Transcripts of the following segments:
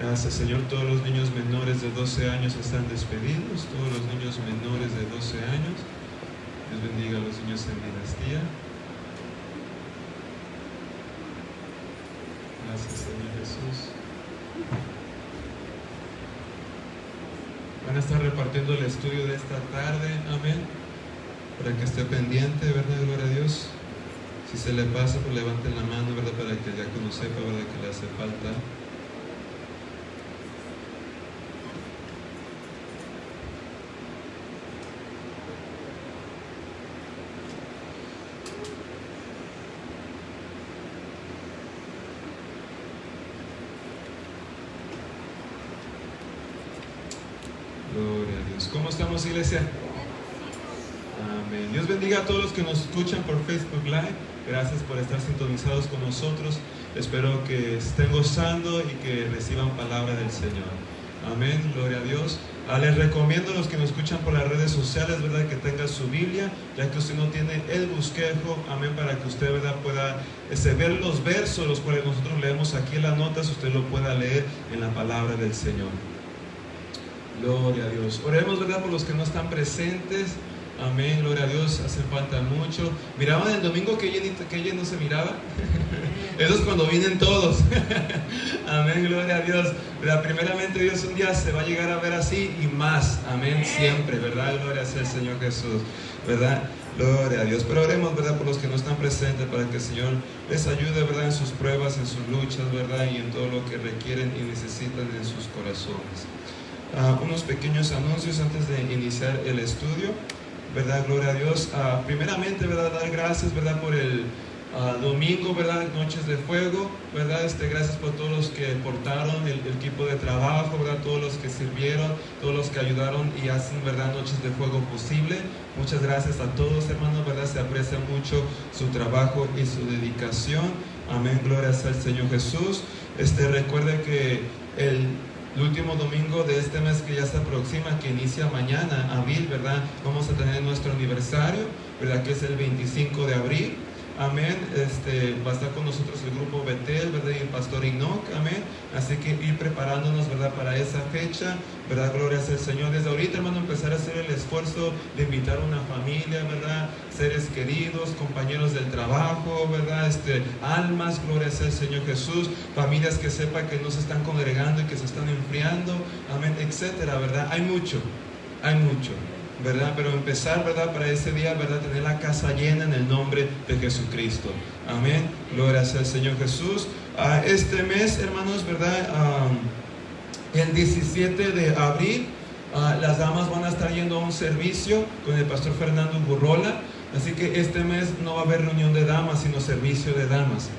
Gracias, Señor. Todos los niños menores de 12 años están despedidos. Todos los niños menores de 12 años. Dios bendiga a los niños en dinastía. Gracias, Señor Jesús. Van a estar repartiendo el estudio de esta tarde. Amén. Para que esté pendiente, ¿verdad? Gloria a Dios. Si se le pasa, pues levanten la mano, ¿verdad? Para que el diácono sepa, ¿verdad? Que le hace falta. Gloria a Dios. ¿Cómo estamos, iglesia? Amén. Dios bendiga a todos los que nos escuchan por Facebook Live. Gracias por estar sintonizados con nosotros. Espero que estén gozando y que reciban palabra del Señor. Amén. Gloria a Dios. Les recomiendo a los que nos escuchan por las redes sociales, ¿verdad? Que tengan su Biblia, ya que usted no tiene el bosquejo. Amén. Para que usted, ¿verdad? Pueda ver los versos, los cuales nosotros leemos aquí en las notas. Usted lo pueda leer en la palabra del Señor. Gloria a Dios. Oremos, ¿verdad? Por los que no están presentes. Amén, gloria a Dios, hace falta mucho. ¿Miraban el domingo que lleno se miraba? Eso es cuando vienen todos. Amén, gloria a Dios. ¿Verdad? Primeramente Dios, un día se va a llegar a ver así y más. Amén, siempre, ¿verdad? Gloria sea el Señor Jesús, ¿verdad? Gloria a Dios. Pero oremos, ¿verdad? Por los que no están presentes, para que el Señor les ayude, ¿verdad? En sus pruebas, en sus luchas, ¿verdad? Y en todo lo que requieren y necesitan en sus corazones. Unos pequeños anuncios antes de iniciar el estudio, ¿verdad? Gloria a Dios. Primeramente, ¿verdad? Dar gracias, ¿verdad? Por el domingo, ¿verdad? Noches de fuego, ¿verdad? Gracias por todos los que portaron el equipo de trabajo, ¿verdad? Todos los que sirvieron, todos los que ayudaron y hacen, ¿verdad? Noches de fuego posible. Muchas gracias a todos, hermanos, ¿verdad? Se aprecia mucho su trabajo y su dedicación. Amén, gloria sea al Señor Jesús. Recuerde que el último domingo de este mes que ya se aproxima, que inicia mañana, abril, ¿verdad? Vamos a tener nuestro aniversario, ¿verdad? Que es el 25 de abril. Amén. Va a estar con nosotros el grupo Betel, ¿verdad? Y el pastor Enoch, amén. Así que ir preparándonos, ¿verdad? Para esa fecha, ¿verdad? Gloria sea el Señor. Desde ahorita, hermano, empezar a hacer el esfuerzo de invitar a una familia, ¿verdad? Seres queridos, compañeros del trabajo, ¿verdad? Almas, gloria sea el Señor Jesús. Familias que sepan que no se están congregando y que se están enfriando, amén, etcétera, ¿verdad? Hay mucho, ¿verdad? Pero empezar, ¿verdad? Para ese día, ¿verdad? Tener la casa llena en el nombre de Jesucristo. Amén. Gloria sea el Señor Jesús. Este mes, hermanos, ¿verdad? El 17 de abril, las damas van a estar yendo a un servicio con el pastor Fernando Burrola. Así que este mes no va a haber reunión de damas, sino servicio de damas.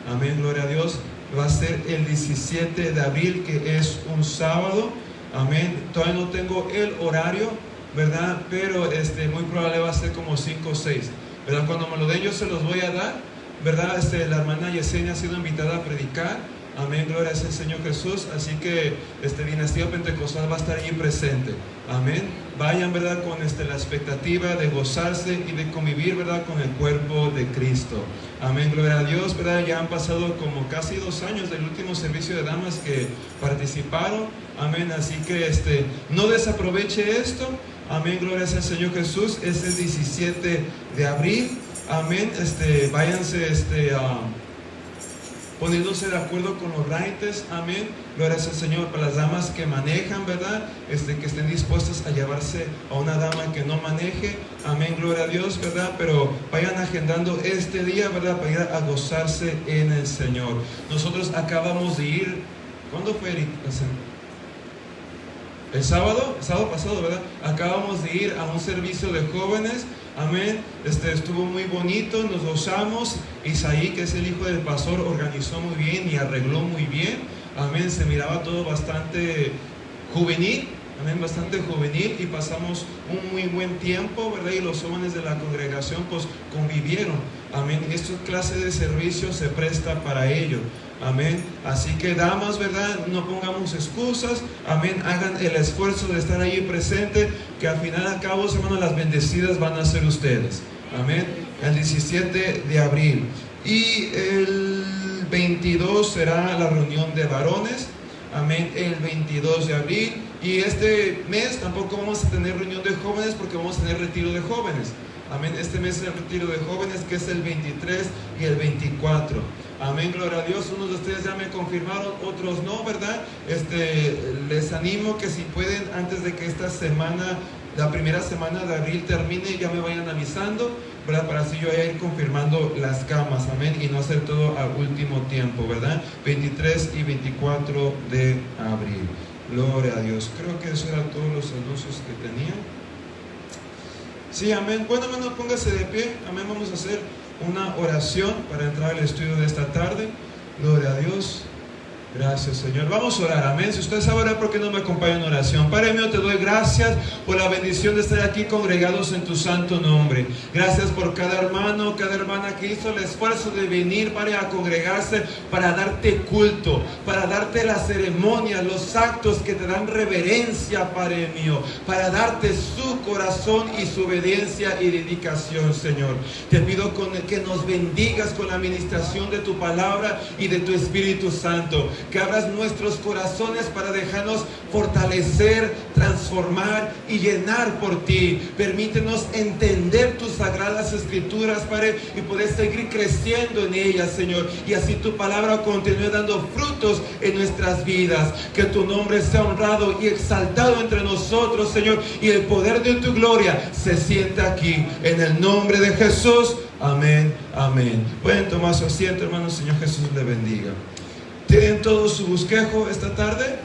Amén. Gloria a Dios. Va a ser el 17 de abril, que es un sábado. Amén. Todavía no tengo el horario, ¿verdad? Pero muy probable va a ser como 5 o 6, ¿verdad? Cuando me lo den yo se los voy a dar, ¿verdad? La hermana Yesenia ha sido invitada a predicar. Amén, gloria sea el Señor Jesús. Así que Dinastía Pentecostal va a estar allí presente. Amén. Vayan, ¿verdad? Con la expectativa de gozarse y de convivir, ¿verdad? Con el cuerpo de Cristo. Amén, gloria a Dios, ¿verdad? Ya han pasado como casi 2 años del último servicio de damas que participaron. Amén, así que no desaproveche esto. Amén, gloria sea el Señor Jesús. Es el 17 de abril. Amén, váyanse poniéndose de acuerdo con los raites. Amén, gloria sea el Señor. Para las damas que manejan, ¿verdad? Que estén dispuestas a llevarse a una dama que no maneje. Amén, gloria a Dios, ¿verdad? Pero vayan agendando este día, ¿verdad? Para ir a gozarse en el Señor. Nosotros acabamos de ir, ¿cuándo fue, Eric? El sábado pasado, ¿verdad? Acabamos de ir a un servicio de jóvenes. Amén. Estuvo muy bonito, nos gozamos. Isaí, que es el hijo del pastor, organizó muy bien y arregló muy bien. Amén. Se miraba todo bastante juvenil. Amén, bastante juvenil, y pasamos un muy buen tiempo, ¿verdad? Y los jóvenes de la congregación pues convivieron. Amén. Esta clase de servicio se presta para ello. Amén. Así que damas, ¿verdad? No pongamos excusas. Amén. Hagan el esfuerzo de estar ahí presente, que al final al cabo, hermanos, las bendecidas van a ser ustedes. Amén. El 17 de abril. Y el 22 será la reunión de varones. amén, el 22 de abril. Y este mes tampoco vamos a tener reunión de jóvenes porque vamos a tener retiro de jóvenes. Amén. Este mes es el retiro de jóvenes, que es el 23 y el 24. Amén, gloria a Dios. Unos de ustedes ya me confirmaron, otros no, ¿verdad? Les animo que si pueden, antes de que esta semana, la primera semana de abril termine, ya me vayan avisando, ¿verdad? Para así yo vaya a ir confirmando las camas, amén, y no hacer todo al último tiempo, ¿verdad? 23 y 24 de abril. Gloria a Dios. Creo que eso eran todos los anuncios que tenía. Sí, amén. Bueno, hermano, póngase de pie. Amén. Vamos a hacer una oración para entrar al estudio de esta tarde. Gloria a Dios. Gracias, Señor. Vamos a orar, amén. Si usted sabe orar, ¿por qué no me acompaña en oración? Padre mío, te doy gracias por la bendición de estar aquí congregados en tu santo nombre. Gracias por cada hermano, cada hermana que hizo el esfuerzo de venir, Padre, a congregarse para darte culto, para darte la ceremonia, los actos que te dan reverencia, Padre mío, para darte su corazón y su obediencia y dedicación, Señor. Te pido que nos bendigas con la administración de tu palabra y de tu Espíritu Santo. Que abras nuestros corazones para dejarnos fortalecer, transformar y llenar por ti. Permítenos entender tus sagradas escrituras, Padre, y poder seguir creciendo en ellas, Señor. Y así tu palabra continúe dando frutos en nuestras vidas. Que tu nombre sea honrado y exaltado entre nosotros, Señor. Y el poder de tu gloria se sienta aquí. En el nombre de Jesús. Amén, amén. Pueden tomar su asiento, hermanos. Señor Jesús les bendiga. ¿Tienen todo su bosquejo esta tarde?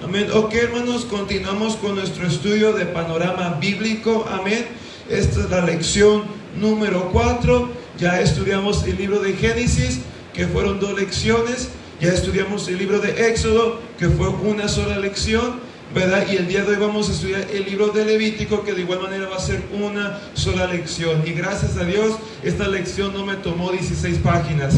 Amén. Ok, hermanos, continuamos con nuestro estudio de panorama bíblico. Amén. Esta es la lección número 4. Ya estudiamos el libro de Génesis, que fueron 2 lecciones. Ya estudiamos el libro de Éxodo, que fue una sola lección, ¿verdad? Y el día de hoy vamos a estudiar el libro de Levítico, que de igual manera va a ser una sola lección. Y gracias a Dios, esta lección no me tomó 16 páginas.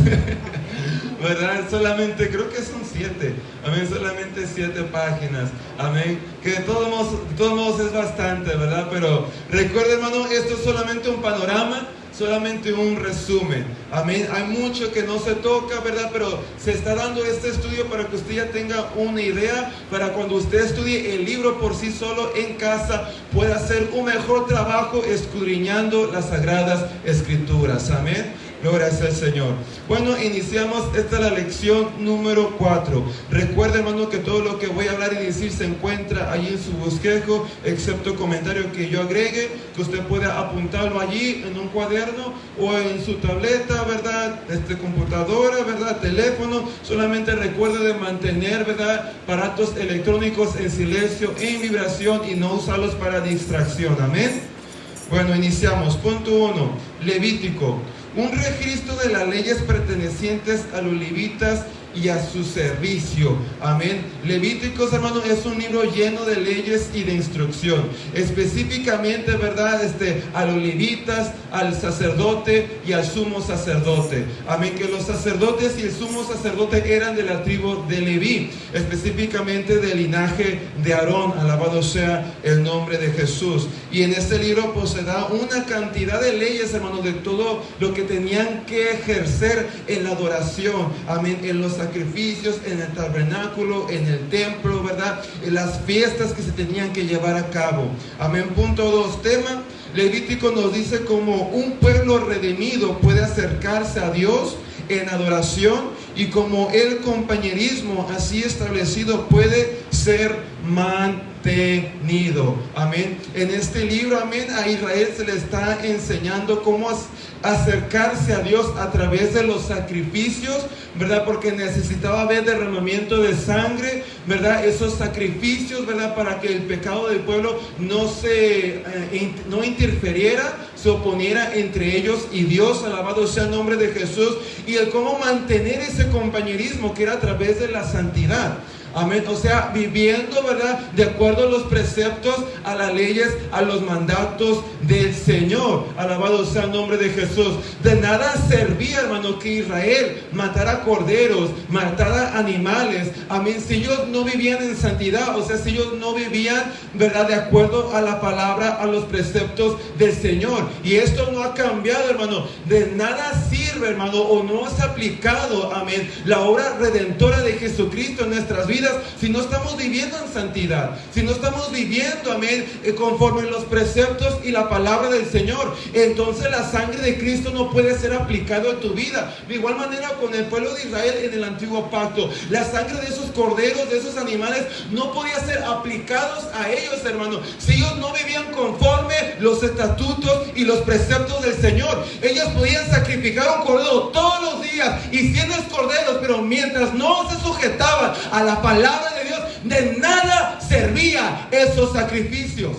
¿Verdad? Solamente, creo que son 7. Amén, solamente 7 páginas. Amén. Que de todos modos es bastante, ¿verdad? Pero recuerda, hermano, esto es solamente un panorama, solamente un resumen. Amén. Hay mucho que no se toca, ¿verdad? Pero se está dando este estudio para que usted ya tenga una idea, para cuando usted estudie el libro por sí solo en casa, pueda hacer un mejor trabajo escudriñando las sagradas escrituras. Amén. Gloria sea el Señor. Bueno, iniciamos. Esta es la lección número 4. Recuerda, hermano, que todo lo que voy a hablar y decir se encuentra allí en su bosquejo, excepto comentario que yo agregue, que usted pueda apuntarlo allí en un cuaderno o en su tableta, ¿verdad? Computadora, ¿verdad? Teléfono. Solamente recuerde de mantener, ¿verdad?, aparatos electrónicos en silencio, en vibración, y no usarlos para distracción. Amén. Bueno, iniciamos. Punto 1. Levítico. Un registro de las leyes pertenecientes a los levitas y a su servicio. Amén. Levíticos, hermanos, es un libro lleno de leyes y de instrucción. Específicamente, ¿verdad?, a los levitas, al sacerdote y al sumo sacerdote. Amén. Que los sacerdotes y el sumo sacerdote eran de la tribu de Leví, específicamente del linaje de Aarón. Alabado sea el nombre de Jesús. Y en este libro pues se da una cantidad de leyes, hermanos, de todo lo que tenían que ejercer en la adoración. Amén. En los sacrificios, en el tabernáculo, en el templo, ¿verdad? En las fiestas que se tenían que llevar a cabo. Amén. Punto 2. Tema. Levítico nos dice cómo un pueblo redimido puede acercarse a Dios en adoración, y como el compañerismo así establecido puede ser mantenido. Amén. En este libro, amén, a Israel se le está enseñando cómo acercarse a Dios a través de los sacrificios, ¿verdad? Porque necesitaba haber derramamiento de sangre, ¿verdad? Esos sacrificios, ¿verdad? Para que el pecado del pueblo no interfiriera, se oponiera entre ellos y Dios. Alabado sea el nombre de Jesús. Y el cómo mantener ese compañerismo, que era a través de la santidad. Amén. O sea, viviendo, ¿verdad?, de acuerdo a los preceptos, a las leyes, a los mandatos del Señor. Alabado sea el nombre de Jesús. De nada servía, hermano, que Israel matara corderos, matara animales. Amén. Si ellos no vivían en santidad, o sea, si ellos no vivían, ¿verdad?, de acuerdo a la palabra, a los preceptos del Señor. Y esto no ha cambiado, hermano. De nada sirve sirve, hermano, o no es aplicado, amén, la obra redentora de Jesucristo en nuestras vidas si no estamos viviendo en santidad, si no estamos viviendo, amén, conforme los preceptos y la palabra del Señor. Entonces la sangre de Cristo no puede ser aplicado en tu vida. De igual manera con el pueblo de Israel en el antiguo pacto, la sangre de esos corderos, de esos animales, no podía ser aplicados a ellos, hermano, si ellos no vivían conforme los estatutos y los preceptos del Señor. Ellos podían sacrificar un cordero todos los días y 100 corderos, pero mientras no se sujetaban a la palabra de Dios, de nada servía esos sacrificios.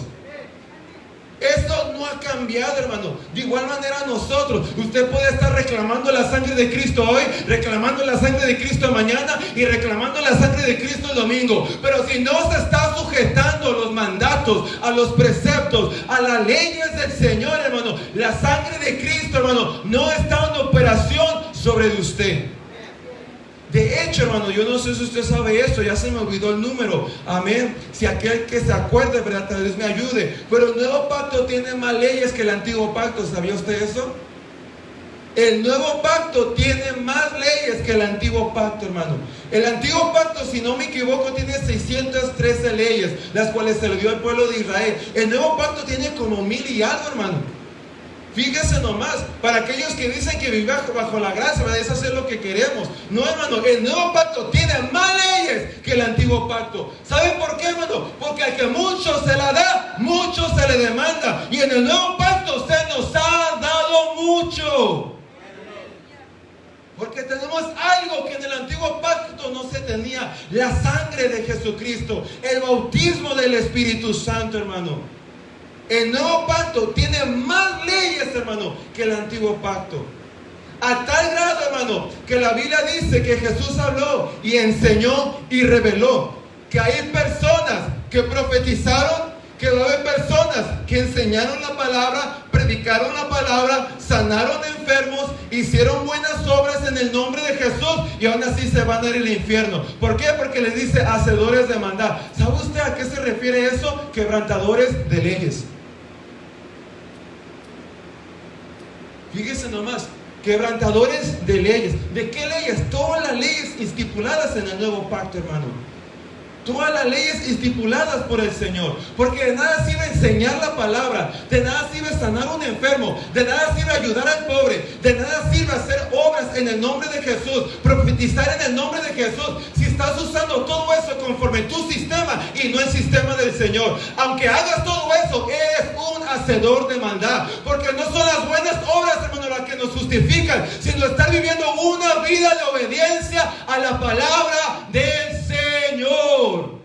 Esto no ha cambiado, hermano. De igual manera nosotros, usted puede estar reclamando la sangre de Cristo hoy, reclamando la sangre de Cristo mañana y reclamando la sangre de Cristo el domingo, pero si no se está sujetando a los mandatos, a los preceptos, a las leyes del Señor, hermano, la sangre de Cristo, hermano, no está en operación sobre usted. De hecho, hermano, yo no sé si usted sabe esto, ya se me olvidó el número, amén. Si aquel que se acuerde, verdad, tal vez me ayude. Pero el nuevo pacto tiene más leyes que el antiguo pacto, ¿sabía usted eso? El nuevo pacto tiene más leyes que el antiguo pacto, hermano. El antiguo pacto, si no me equivoco, tiene 613 leyes, las cuales se le dio al pueblo de Israel. El nuevo pacto tiene como 1000 y algo, hermano. Fíjese nomás, para aquellos que dicen que vivir bajo la gracia, ¿verdad?, es hacer lo que queremos. No, hermano, el nuevo pacto tiene más leyes que el antiguo pacto. ¿Saben por qué, hermano? Porque al que mucho se la da, mucho se le demanda. Y en el nuevo pacto se nos ha dado mucho. Porque tenemos algo que en el antiguo pacto no se tenía: la sangre de Jesucristo, el bautismo del Espíritu Santo, hermano. El nuevo pacto tiene más leyes, hermano, que el antiguo pacto. A tal grado, hermano, que la Biblia dice que Jesús habló y enseñó y reveló que hay personas que profetizaron, que va a haber personas que enseñaron la palabra, predicaron la palabra, sanaron enfermos, hicieron buenas obras en el nombre de Jesús y aún así se van a ir al infierno. ¿Por qué? Porque les dice hacedores de maldad. ¿Sabe usted a qué se refiere eso? Quebrantadores de leyes. Fíjese nomás, quebrantadores de leyes. ¿De qué leyes? Todas las leyes estipuladas en el nuevo pacto, hermano. Todas las leyes estipuladas por el Señor. Porque de nada sirve enseñar la palabra, de nada sirve sanar a un enfermo, de nada sirve ayudar al pobre, de nada sirve hacer obras en el nombre de Jesús, profetizar en el nombre de Jesús, si estás usando todo eso conforme tu sistema y no el sistema del Señor. Aunque hagas todo eso, eres un hacedor de maldad, porque no son las buenas obras, hermano, las que nos justifican, sino estar viviendo una vida de obediencia a la palabra del Señor.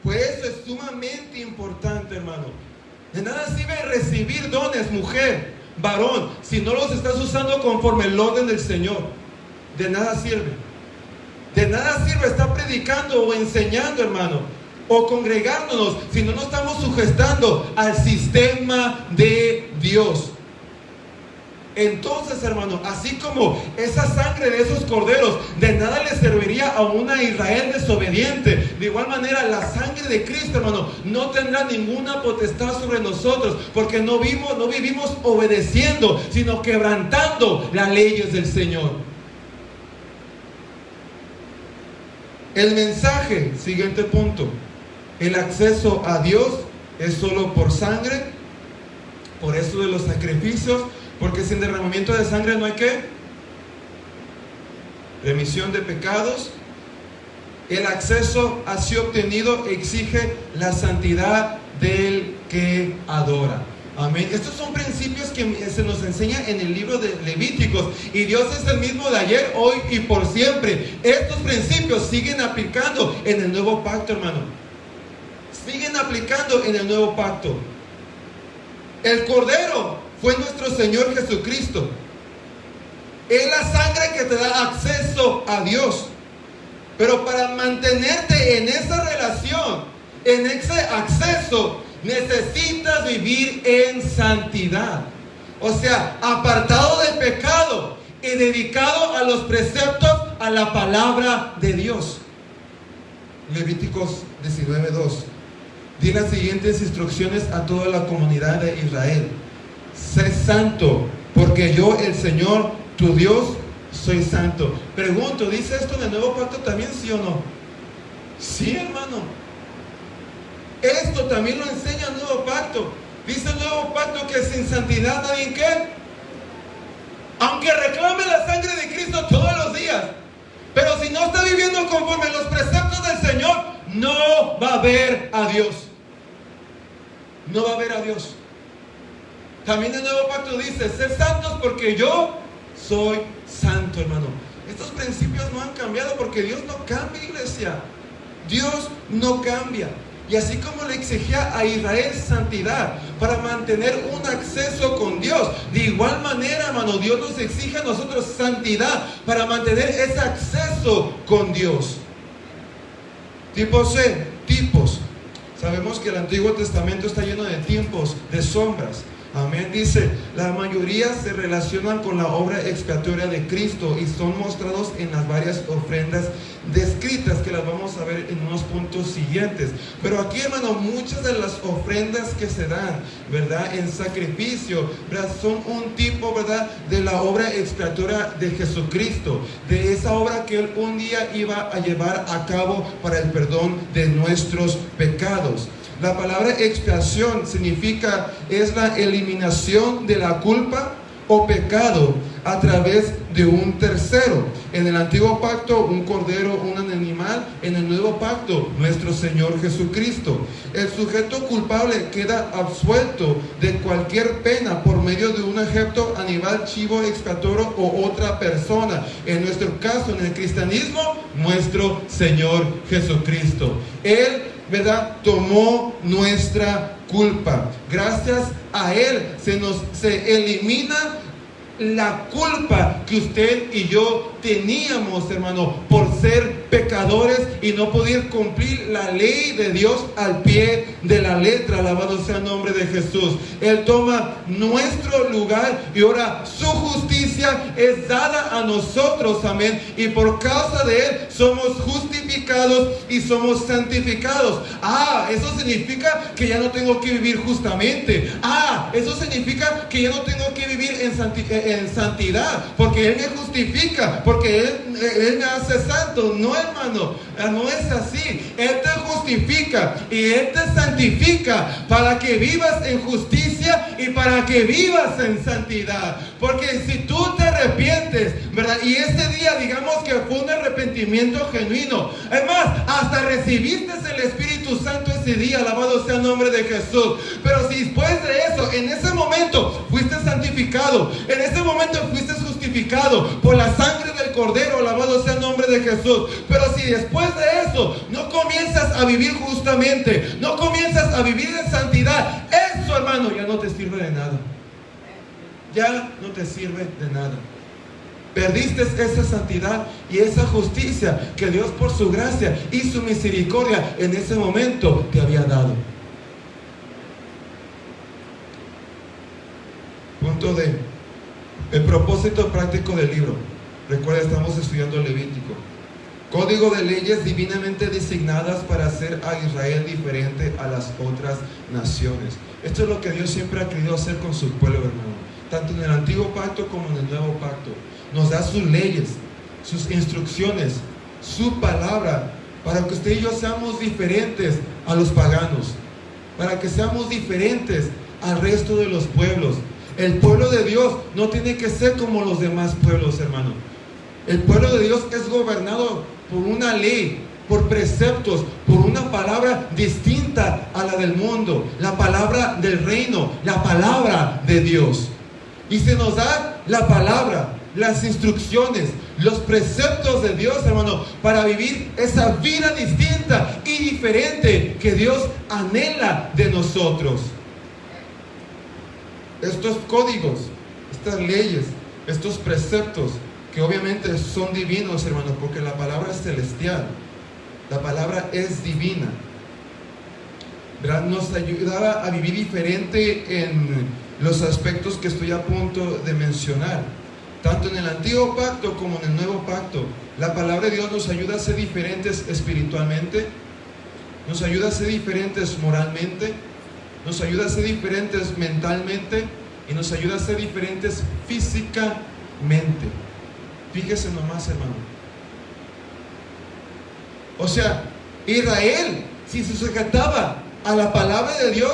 Pues eso es sumamente importante, hermano. De nada sirve recibir dones, mujer, varón, si no los estás usando conforme el orden del Señor. De nada sirve. De nada sirve estar predicando o enseñando, hermano, o congregándonos si no nos estamos sujetando al sistema de Dios. Entonces, hermano, así como esa sangre de esos corderos de nada le serviría a una Israel desobediente, de igual manera la sangre de Cristo, hermano, no tendrá ninguna potestad sobre nosotros, porque no vivimos obedeciendo, sino quebrantando las leyes del Señor. El mensaje, siguiente punto: el acceso a Dios es solo por sangre, por eso de los sacrificios. Porque sin derramamiento de sangre no hay ¿qué? Remisión de pecados. El acceso así obtenido exige la santidad del que adora. Amén. Estos son principios que se nos enseña en el libro de Levíticos. Y Dios es el mismo de ayer, hoy y por siempre. Estos principios siguen aplicando en el nuevo pacto, hermano. Siguen aplicando en el nuevo pacto. El Cordero fue nuestro Señor Jesucristo. Es la sangre que te da acceso a Dios. Pero para mantenerte en esa relación, en ese acceso, necesitas vivir en santidad. O sea, apartado del pecado y dedicado a los preceptos, a la palabra de Dios. Levíticos 19:2. Di las siguientes instrucciones a toda la comunidad de Israel: sé santo, porque yo, el Señor, tu Dios, soy santo. Pregunto, ¿dice esto en el nuevo pacto también, sí o no? Sí, hermano. Esto también lo enseña el nuevo pacto. Dice el nuevo pacto que sin santidad nadie, ¿qué? Aunque reclame la sangre de Cristo todos los días, pero si no está viviendo conforme a los preceptos del Señor, no va a ver a Dios. No va a ver a Dios. También el nuevo pacto dice, sed santos porque yo soy santo, hermano. Estos principios no han cambiado porque Dios no cambia, iglesia. Dios no cambia. Y así como le exigía a Israel santidad para mantener un acceso con Dios, de igual manera, hermano, Dios nos exige a nosotros santidad para mantener ese acceso con Dios. Tipo C, tipos. Sabemos que el Antiguo Testamento está lleno de tiempos, de sombras. Amén. Dice, la mayoría se relacionan con la obra expiatoria de Cristo y son mostrados en las varias ofrendas descritas, que las vamos a ver en unos puntos siguientes. Pero aquí, hermano, muchas de las ofrendas que se dan, ¿verdad?, en sacrificio, ¿verdad?, son un tipo, ¿verdad?, de la obra expiatoria de Jesucristo, de esa obra que Él un día iba a llevar a cabo para el perdón de nuestros pecados. La palabra expiación significa, es la eliminación de la culpa o pecado a través de un tercero. En el antiguo pacto, un cordero, un animal. En el nuevo pacto, nuestro Señor Jesucristo. El sujeto culpable queda absuelto de cualquier pena por medio de un ejemplo animal, chivo expiatorio o otra persona. En nuestro caso, en el cristianismo, nuestro Señor Jesucristo. Él, ¿verdad?, tomó nuestra culpa. Gracias a Él se elimina la culpa que usted y yo teníamos, hermano, por ser pecadores y no poder cumplir la ley de Dios al pie de la letra. Alabado sea el nombre de Jesús. Él toma nuestro lugar y ahora su justicia es dada a nosotros, amén, y por causa de Él somos justificados y somos santificados. Eso significa que ya no tengo que vivir justamente. Eso significa que ya no tengo que vivir en santidad, porque Él me justifica, porque Él me hace santo. No, hermano, no es así. Él te justifica y Él te santifica para que vivas en justicia y para que vivas en santidad. Porque si tú te arrepientes, ¿verdad?, y ese día digamos que fue un arrepentimiento genuino, es más, hasta recibiste el Espíritu Santo ese día, alabado sea el nombre de Jesús. Pero si después de eso, en ese momento fuiste santificado, en ese momento fuiste justificado por la sangre del Cordero, alabado sea el nombre de Jesús. Pero si después de eso no comienzas a vivir justamente, no comienzas a vivir en santidad, eso, hermano, ya no te sirve de nada. Ya no te sirve de nada. Perdiste esa santidad y esa justicia que Dios, por su gracia y su misericordia, en ese momento te había dado. Punto D. El propósito práctico del libro. Recuerda, estamos estudiando el Levítico. Código de leyes divinamente designadas para hacer a Israel diferente a las otras naciones. Esto es lo que Dios siempre ha querido hacer con su pueblo, hermano. Tanto en el antiguo pacto como en el nuevo pacto. Nos da sus leyes, sus instrucciones, su palabra, para que usted y yo seamos diferentes a los paganos, para que seamos diferentes al resto de los pueblos. El pueblo de Dios no tiene que ser como los demás pueblos, hermano. El pueblo de Dios es gobernado por una ley, por preceptos, por una palabra distinta a la del mundo, la palabra del reino, la palabra de Dios. Y se nos da la palabra, las instrucciones, los preceptos de Dios, hermano, para vivir esa vida distinta y diferente que Dios anhela de nosotros. Estos códigos, estas leyes, estos preceptos, que obviamente son divinos, hermano, porque la palabra es celestial, la palabra es divina, ¿verdad? Nos ayuda a vivir diferente en los aspectos que estoy a punto de mencionar. Tanto en el antiguo pacto como en el nuevo pacto, la palabra de Dios nos ayuda a ser diferentes espiritualmente, nos ayuda a ser diferentes moralmente, nos ayuda a ser diferentes mentalmente y nos ayuda a ser diferentes físicamente. Fíjese nomás, hermano. O sea, Israel, si se sujetaba a la palabra de Dios,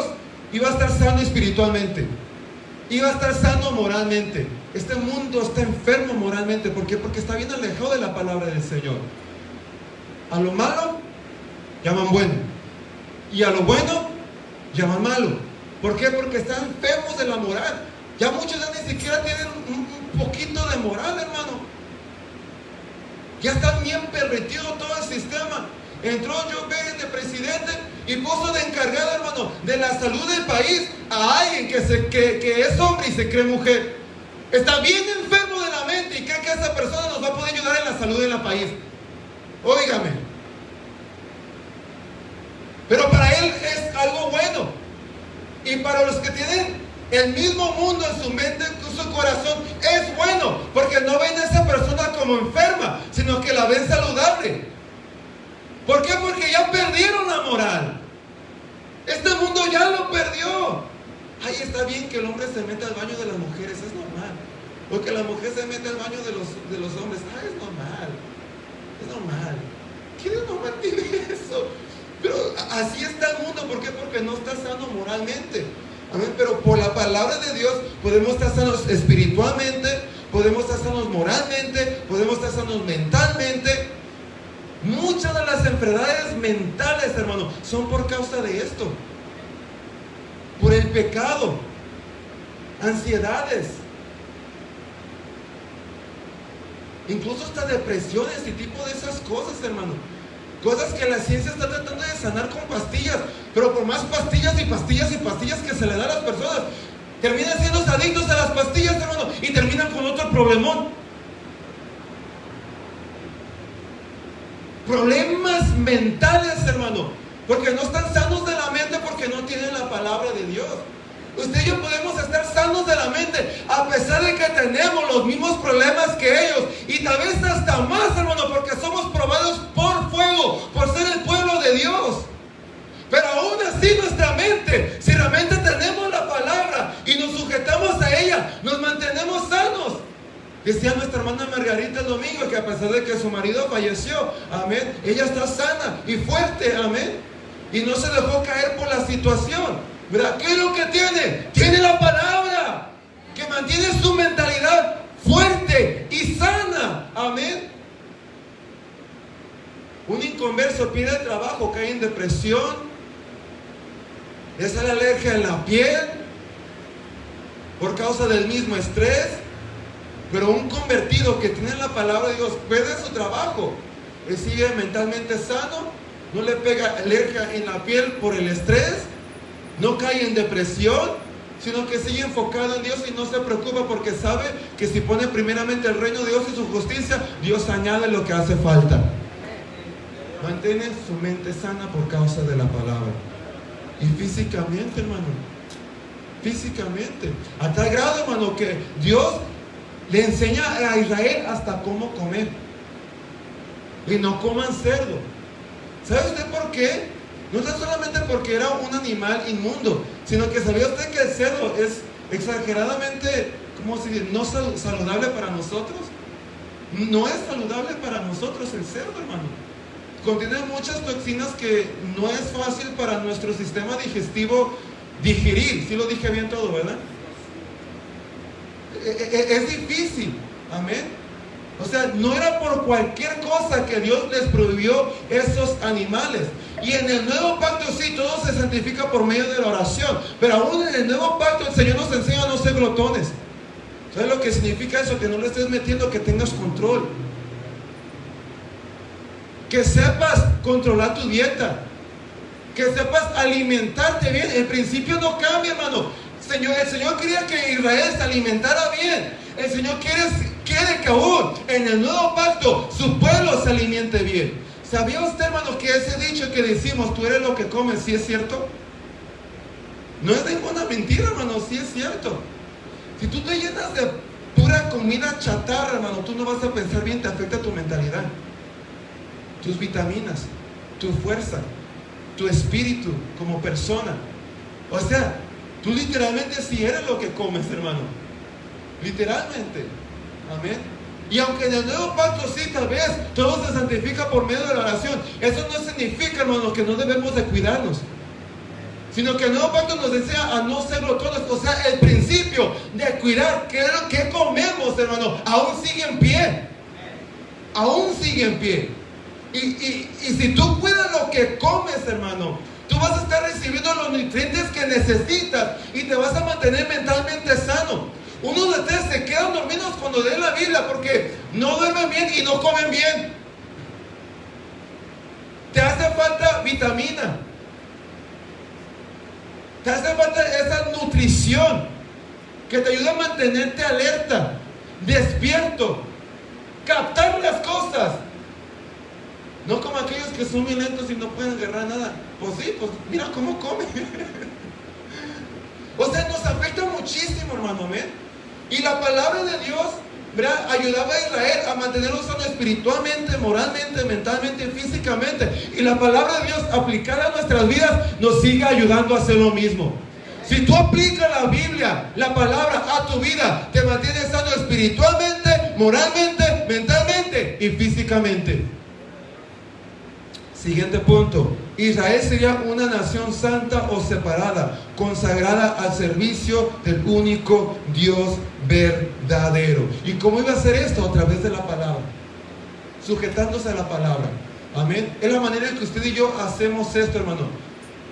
iba a estar sano espiritualmente, iba a estar sano moralmente. Este mundo está enfermo moralmente. ¿Por qué? Porque está bien alejado de la palabra del Señor. A lo malo llaman bueno, y a lo bueno llaman malo. ¿Por qué? Porque están enfermos de la moral. Ya muchos ya ni siquiera tienen un poquito de moral, hermano. Ya está bien pervertido todo el sistema. Entró Joe Biden de presidente y puso de encargado, hermano, de la salud del país a alguien que es hombre y se cree mujer. Está bien enfermo de la mente y cree que esa persona nos va a poder ayudar en la salud del país. Óigame. Pero para él es algo bueno. Y para los que tienen el mismo mundo en su mente, en su corazón, es bueno. Porque no ven a esa persona como enferma, sino que la ven saludable. ¿Por qué? Porque ya perdieron la moral. Este mundo ya lo perdió. Ay, está bien que el hombre se meta al baño de las mujeres, es normal. O que la mujer se meta al baño de los hombres, es normal. Es normal. ¿Qué de normal tiene eso? Pero así está el mundo. ¿Por qué? Porque no está sano moralmente. Amén. Pero por la palabra de Dios podemos estar sanos espiritualmente, podemos estar sanos moralmente, podemos estar sanos mentalmente. Muchas de las enfermedades mentales, hermano, son por causa de esto. Por el pecado, ansiedades, incluso hasta depresiones y tipo de esas cosas, hermano. Cosas que la ciencia está tratando de sanar con pastillas, pero por más pastillas y pastillas y pastillas que se le da a las personas, terminan siendo adictos a las pastillas, hermano, y terminan con otro problemón. Problemas mentales, hermano, porque no están sanos de la mente, porque no tienen la palabra de Dios. Usted y yo podemos estar sanos de la mente a pesar de que tenemos los mismos problemas que ellos, y tal vez hasta más, hermano, porque somos probados por fuego, por ser el pueblo de Dios. Pero aún así nuestra mente, si realmente tenemos la palabra y nos sujetamos a ella, nos mantenemos sanos. Decía nuestra hermana Margarita el domingo que a pesar de que su marido falleció, amén, ella está sana y fuerte, amén, y no se dejó caer por la situación. ¿Verdad? ¿Qué es lo que tiene? Tiene la palabra que mantiene su mentalidad fuerte y sana, amén. Un inconverso pierde trabajo, cae en depresión, le sale alergia en la piel por causa del mismo estrés. Pero un convertido que tiene la palabra de Dios pierde su trabajo, él sigue mentalmente sano, no le pega alergia en la piel por el estrés, no cae en depresión, sino que sigue enfocado en Dios y no se preocupa porque sabe que si pone primeramente el reino de Dios y su justicia, Dios añade lo que hace falta. Mantiene su mente sana por causa de la palabra. Y físicamente, hermano, físicamente, a tal grado, hermano, que Dios le enseña a Israel hasta cómo comer. Y no coman cerdo. ¿Sabe usted por qué? No es solamente porque era un animal inmundo, sino que sabía usted que el cerdo es exageradamente, ¿cómo se dice?, no saludable para nosotros. No es saludable para nosotros el cerdo, hermano. Contiene muchas toxinas que no es fácil para nuestro sistema digestivo digerir. Sí lo dije bien todo, ¿verdad? Es difícil, amén. O sea, no era por cualquier cosa que Dios les prohibió esos animales. Y en el nuevo pacto sí, todo se santifica por medio de la oración. Pero aún en el nuevo pacto el Señor nos enseña a no ser glotones. ¿Sabes lo que significa eso? Que no le estés metiendo, que tengas control. Que sepas controlar tu dieta. Que sepas alimentarte bien. El principio no cambia, hermano. El Señor quería que Israel se alimentara bien. El Señor quiere que aún en el nuevo pacto su pueblo se alimente bien. ¿Sabía usted, hermano, que ese dicho que decimos, tú eres lo que comes, sí es cierto? No es ninguna mentira, hermano, sí es cierto. Si tú te llenas de pura comida chatarra, hermano, tú no vas a pensar bien, te afecta tu mentalidad, tus vitaminas, tu fuerza, tu espíritu como persona. O sea, Tú literalmente sí eres lo que comes, hermano. Literalmente. Amén. Y aunque en el nuevo pacto sí, tal vez todo se santifica por medio de la oración, eso no significa, hermano, que no debemos de cuidarnos, sino que el nuevo pacto nos desea a no ser glotones. O sea, el principio de cuidar qué es lo que comemos, hermano, aún sigue en pie. Aún sigue en pie. Y si tú cuidas lo que comes, hermano, tú vas a estar recibiendo los nutrientes que necesitas y te vas a mantener mentalmente sano. Uno de ustedes se quedan dormidos cuando leen la Biblia porque no duermen bien y no comen bien. Te hace falta vitamina. Te hace falta esa nutrición que te ayuda a mantenerte alerta, despierto, captar las cosas. No como aquellos que son muy lentos y no pueden agarrar nada. Pues sí, pues mira cómo comen. O sea, nos afecta muchísimo, hermano, amén. Y la palabra de Dios, ¿verdad?, ayudaba a Israel a mantenerlo sano espiritualmente, moralmente, mentalmente y físicamente. Y la palabra de Dios aplicada a nuestras vidas nos sigue ayudando a hacer lo mismo. Si tú aplicas la Biblia, la palabra a tu vida, te mantienes sano espiritualmente, moralmente, mentalmente y físicamente. Siguiente punto. Israel sería una nación santa o separada, consagrada al servicio del único Dios verdadero. ¿Y cómo iba a hacer esto? A través de la palabra, sujetándose a la palabra. Amén. Es la manera en que usted y yo hacemos esto, hermano.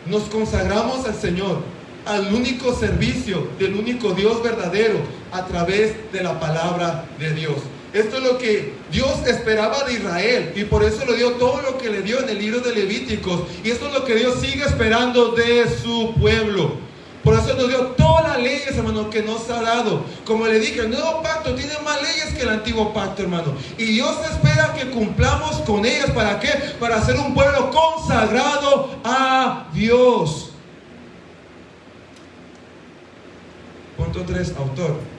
Nos consagramos al Señor, al único servicio del único Dios verdadero, a través de la palabra de Dios. Esto es lo que Dios esperaba de Israel, y por eso le dio todo lo que le dio en el libro de Levíticos. Y esto es lo que Dios sigue esperando de su pueblo. Por eso nos dio todas las leyes, hermano, que nos ha dado. Como le dije, el nuevo pacto tiene más leyes que el antiguo pacto, hermano. Y Dios espera que cumplamos con ellas. ¿Para qué? Para ser un pueblo consagrado a Dios. Punto 3, autor.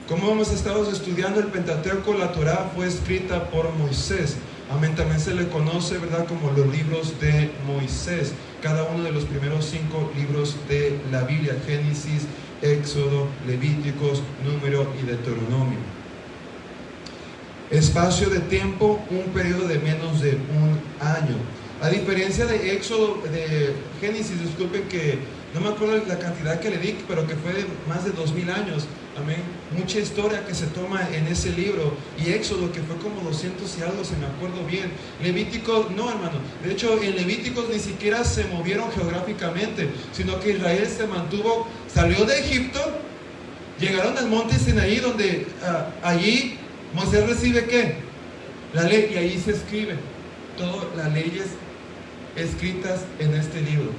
Como hemos estado estudiando el Pentateuco, la Torá fue escrita por Moisés. Amén. También se le conoce, ¿verdad?, como los libros de Moisés. Cada uno de los primeros 5 libros de la Biblia: Génesis, Éxodo, Levíticos, Número y Deuteronomio. Espacio de tiempo, un periodo de menos de un año. A diferencia de Éxodo, de Génesis, disculpen que no me acuerdo la cantidad que le di, pero que fue de más de 2000 años. Amén. Mucha historia que se toma en ese libro. Y Éxodo, que fue como 200 y algo, si me acuerdo bien. Levítico, no, hermano. De hecho, en Levíticos ni siquiera se movieron geográficamente, sino que Israel se mantuvo, salió de Egipto, llegaron al monte Sinaí, donde allí Moisés recibe ¿qué? La ley, y ahí se escribe todas las leyes escritas en este libro.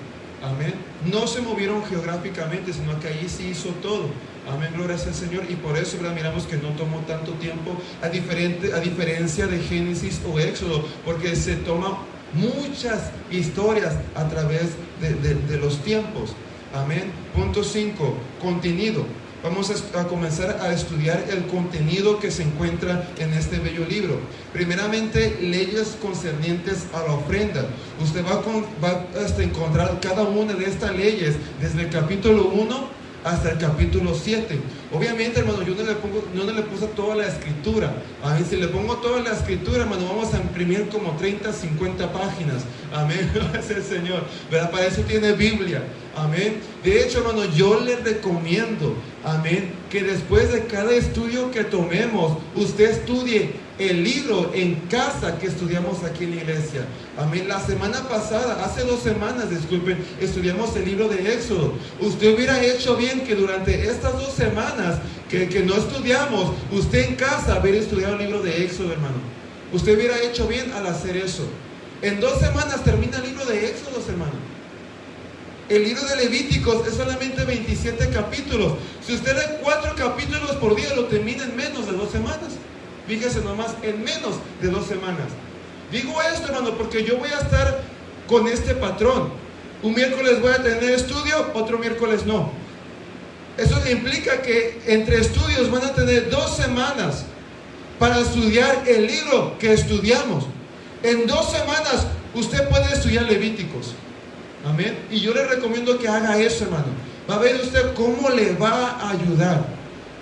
Amén. No se movieron geográficamente, sino que allí se hizo todo. Amén, gloria al Señor. Y por eso, ¿verdad?, miramos que no tomó tanto tiempo, a diferencia de Génesis o Éxodo, porque se toma muchas historias a través de los tiempos. Amén. Punto 5, contenido. Vamos a comenzar a estudiar el contenido que se encuentra en este bello libro. Primeramente, leyes concernientes a la ofrenda. Usted va a encontrar cada una de estas leyes desde el capítulo 1 hasta el capítulo 7. Obviamente, hermano, yo no le puse toda la escritura. Amén. Si le pongo toda la escritura, hermano, vamos a imprimir como 30, 50 páginas. Amén. Gracias al Señor. ¿Verdad? Para eso tiene Biblia. Amén. De hecho, hermano, yo le recomiendo, amén, que después de cada estudio que tomemos, usted estudie el libro en casa que estudiamos aquí en la iglesia. Amén. La semana pasada, hace 2 semanas, disculpen, estudiamos el libro de Éxodo. Usted hubiera hecho bien que durante estas 2 semanas que no estudiamos, usted en casa hubiera estudiado el libro de Éxodo, hermano. Usted hubiera hecho bien al hacer eso. En 2 semanas termina el libro de Éxodo, hermano. El libro de Levíticos es solamente 27 capítulos. Si usted lee 4 capítulos por día, lo termina en menos de 2 semanas. Fíjese nomás, en menos de 2 semanas. Digo esto, hermano, porque yo voy a estar con este patrón. Un miércoles voy a tener estudio, otro miércoles no. Eso implica que entre estudios van a tener 2 semanas para estudiar el libro que estudiamos. En 2 semanas usted puede estudiar Levíticos. Amén. Y yo le recomiendo que haga eso, hermano. Va a ver usted cómo le va a ayudar.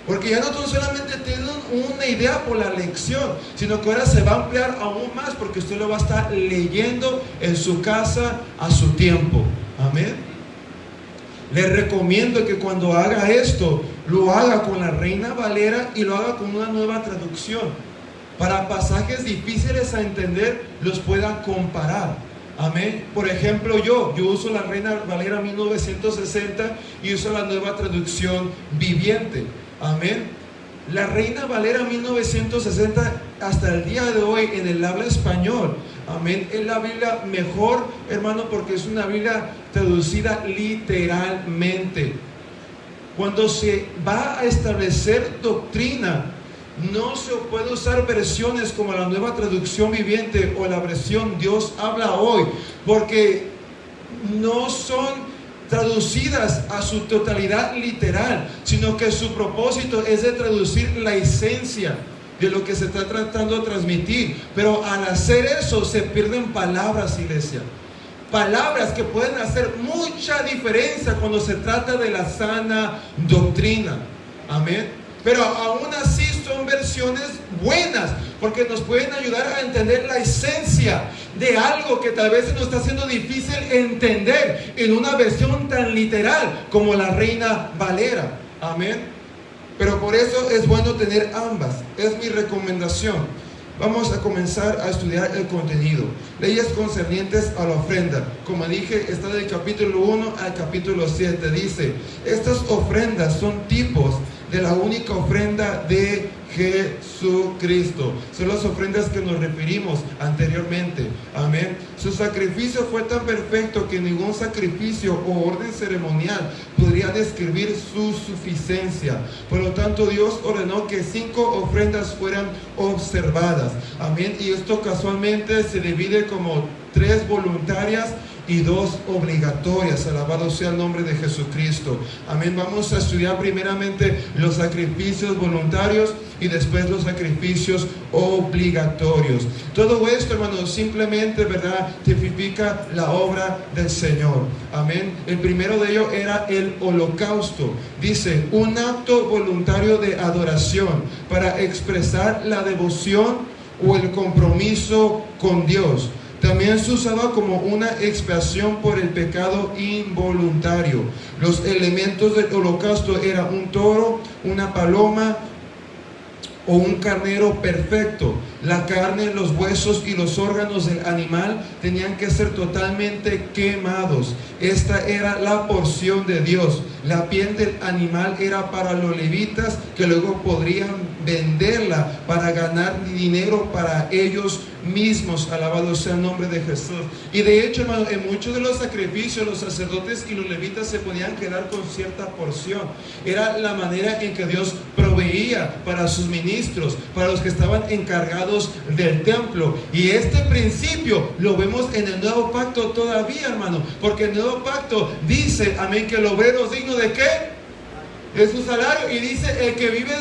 Porque ya no solamente tienen una idea por la lección, sino que ahora se va a ampliar aún más, porque usted lo va a estar leyendo en su casa a su tiempo. Amén. Le recomiendo que cuando haga esto, lo haga con la Reina Valera y lo haga con una nueva traducción. Para pasajes difíciles a entender, los pueda comparar. Amén. Por ejemplo, yo uso la Reina Valera 1960 y uso la nueva traducción viviente. Amén. La Reina Valera 1960 hasta el día de hoy en el habla español, amén, es la Biblia mejor, hermano, porque es una Biblia traducida literalmente. Cuando se va a establecer doctrina, no se puede usar versiones como la nueva traducción viviente o la versión Dios habla hoy, porque no son traducidas a su totalidad literal, sino que su propósito es de traducir la esencia de lo que se está tratando de transmitir. Pero al hacer eso se pierden palabras, iglesia. Palabras que pueden hacer mucha diferencia cuando se trata de la sana doctrina. Amén. Pero aún así son versiones buenas, porque nos pueden ayudar a entender la esencia de algo que tal vez se nos está haciendo difícil entender en una versión tan literal como la Reina Valera. Amén. Pero por eso es bueno tener ambas. Es mi recomendación. Vamos a comenzar a estudiar el contenido. Leyes concernientes a la ofrenda. Como dije, está del capítulo 1 al capítulo 7. Dice, estas ofrendas son tipos de la única ofrenda de Jesucristo. Son las ofrendas que nos referimos anteriormente. Amén. Su sacrificio fue tan perfecto que ningún sacrificio o orden ceremonial podría describir su suficiencia. Por lo tanto, Dios ordenó que 5 ofrendas fueran observadas. Amén. Y esto casualmente se divide como 3 voluntarias y 2 obligatorias. Alabado sea el nombre de Jesucristo. Amén. Vamos a estudiar primeramente los sacrificios voluntarios y después los sacrificios obligatorios. Todo esto, hermanos, simplemente, ¿verdad?, tipifica la obra del Señor. Amén. El primero de ellos era el holocausto. Dice, un acto voluntario de adoración para expresar la devoción o el compromiso con Dios. También se usaba como una expiación por el pecado involuntario. Los elementos del holocausto eran un toro, una paloma o un carnero perfecto. La carne, los huesos y los órganos del animal tenían que ser totalmente quemados. Esta era la porción de Dios. La piel del animal era para los levitas, que luego podrían venderla para ganar dinero para ellos mismos. Alabado sea el nombre de Jesús. Y de hecho, hermano, en muchos de los sacrificios los sacerdotes y los levitas se podían quedar con cierta porción. Era la manera en que Dios proveía para sus ministros, para los que estaban encargados del templo. Y este principio lo vemos en el nuevo pacto todavía, hermano, porque el nuevo pacto dice, amén, que el obrero es digno de ¿qué? De su salario. Y dice, el que vive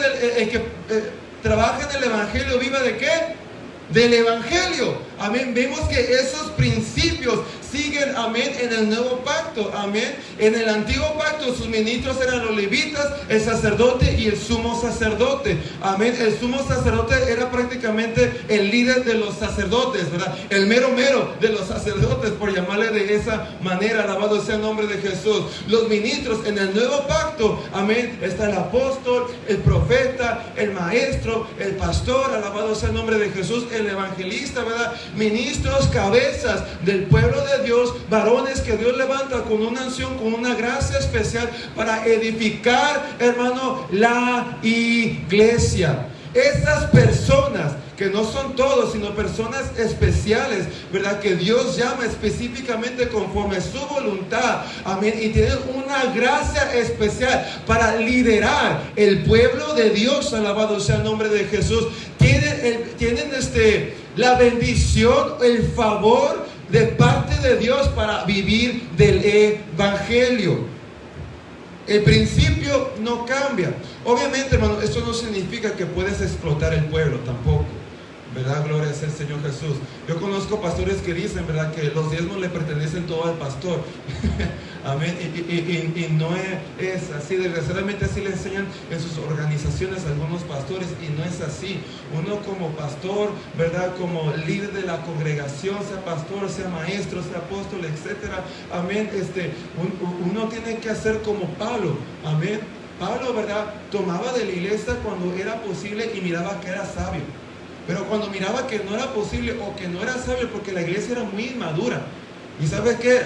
trabaja en el evangelio, viva ¿de qué? Del evangelio. Amén. Vemos que esos principios siguen, amén, en el nuevo pacto. Amén. En el antiguo pacto sus ministros eran los levitas, el sacerdote y el sumo sacerdote. Amén. El sumo sacerdote era prácticamente el líder de los sacerdotes, ¿verdad? El mero de los sacerdotes, por llamarle de esa manera. Alabado sea el nombre de Jesús. Los ministros en el nuevo pacto, amén, está el apóstol, el profeta, el maestro, el pastor. Alabado sea el nombre de Jesús. El evangelista, ¿verdad? Ministros, cabezas del pueblo de Dios, varones que Dios levanta con una unción, con una gracia especial para edificar, hermano, la iglesia. Estas personas, que no son todos, sino personas especiales, ¿verdad?, que Dios llama específicamente conforme a su voluntad, amén, y tienen una gracia especial para liderar el pueblo de Dios. Alabado sea el nombre de Jesús. Tienen la bendición, el favor de parte de Dios para vivir del evangelio. El principio no cambia. Obviamente, hermano, esto no significa que puedes explotar el pueblo tampoco. ¿verdad? Gloria sea el Señor Jesús. Yo conozco pastores que dicen, ¿verdad?, que los diezmos le pertenecen todo al pastor. Amén. Y no es así. Desgraciadamente así le enseñan en sus organizaciones a algunos pastores, y no es así. Uno como pastor, ¿verdad?, como líder de la congregación, sea pastor, sea maestro, sea apóstol, etcétera, amén, uno tiene que hacer como Pablo. Amén. Pablo, ¿verdad?, tomaba de la iglesia cuando era posible y miraba que era sabio. Pero cuando miraba que no era posible o que no era sabio, porque la iglesia era muy inmadura. Y ¿sabes qué?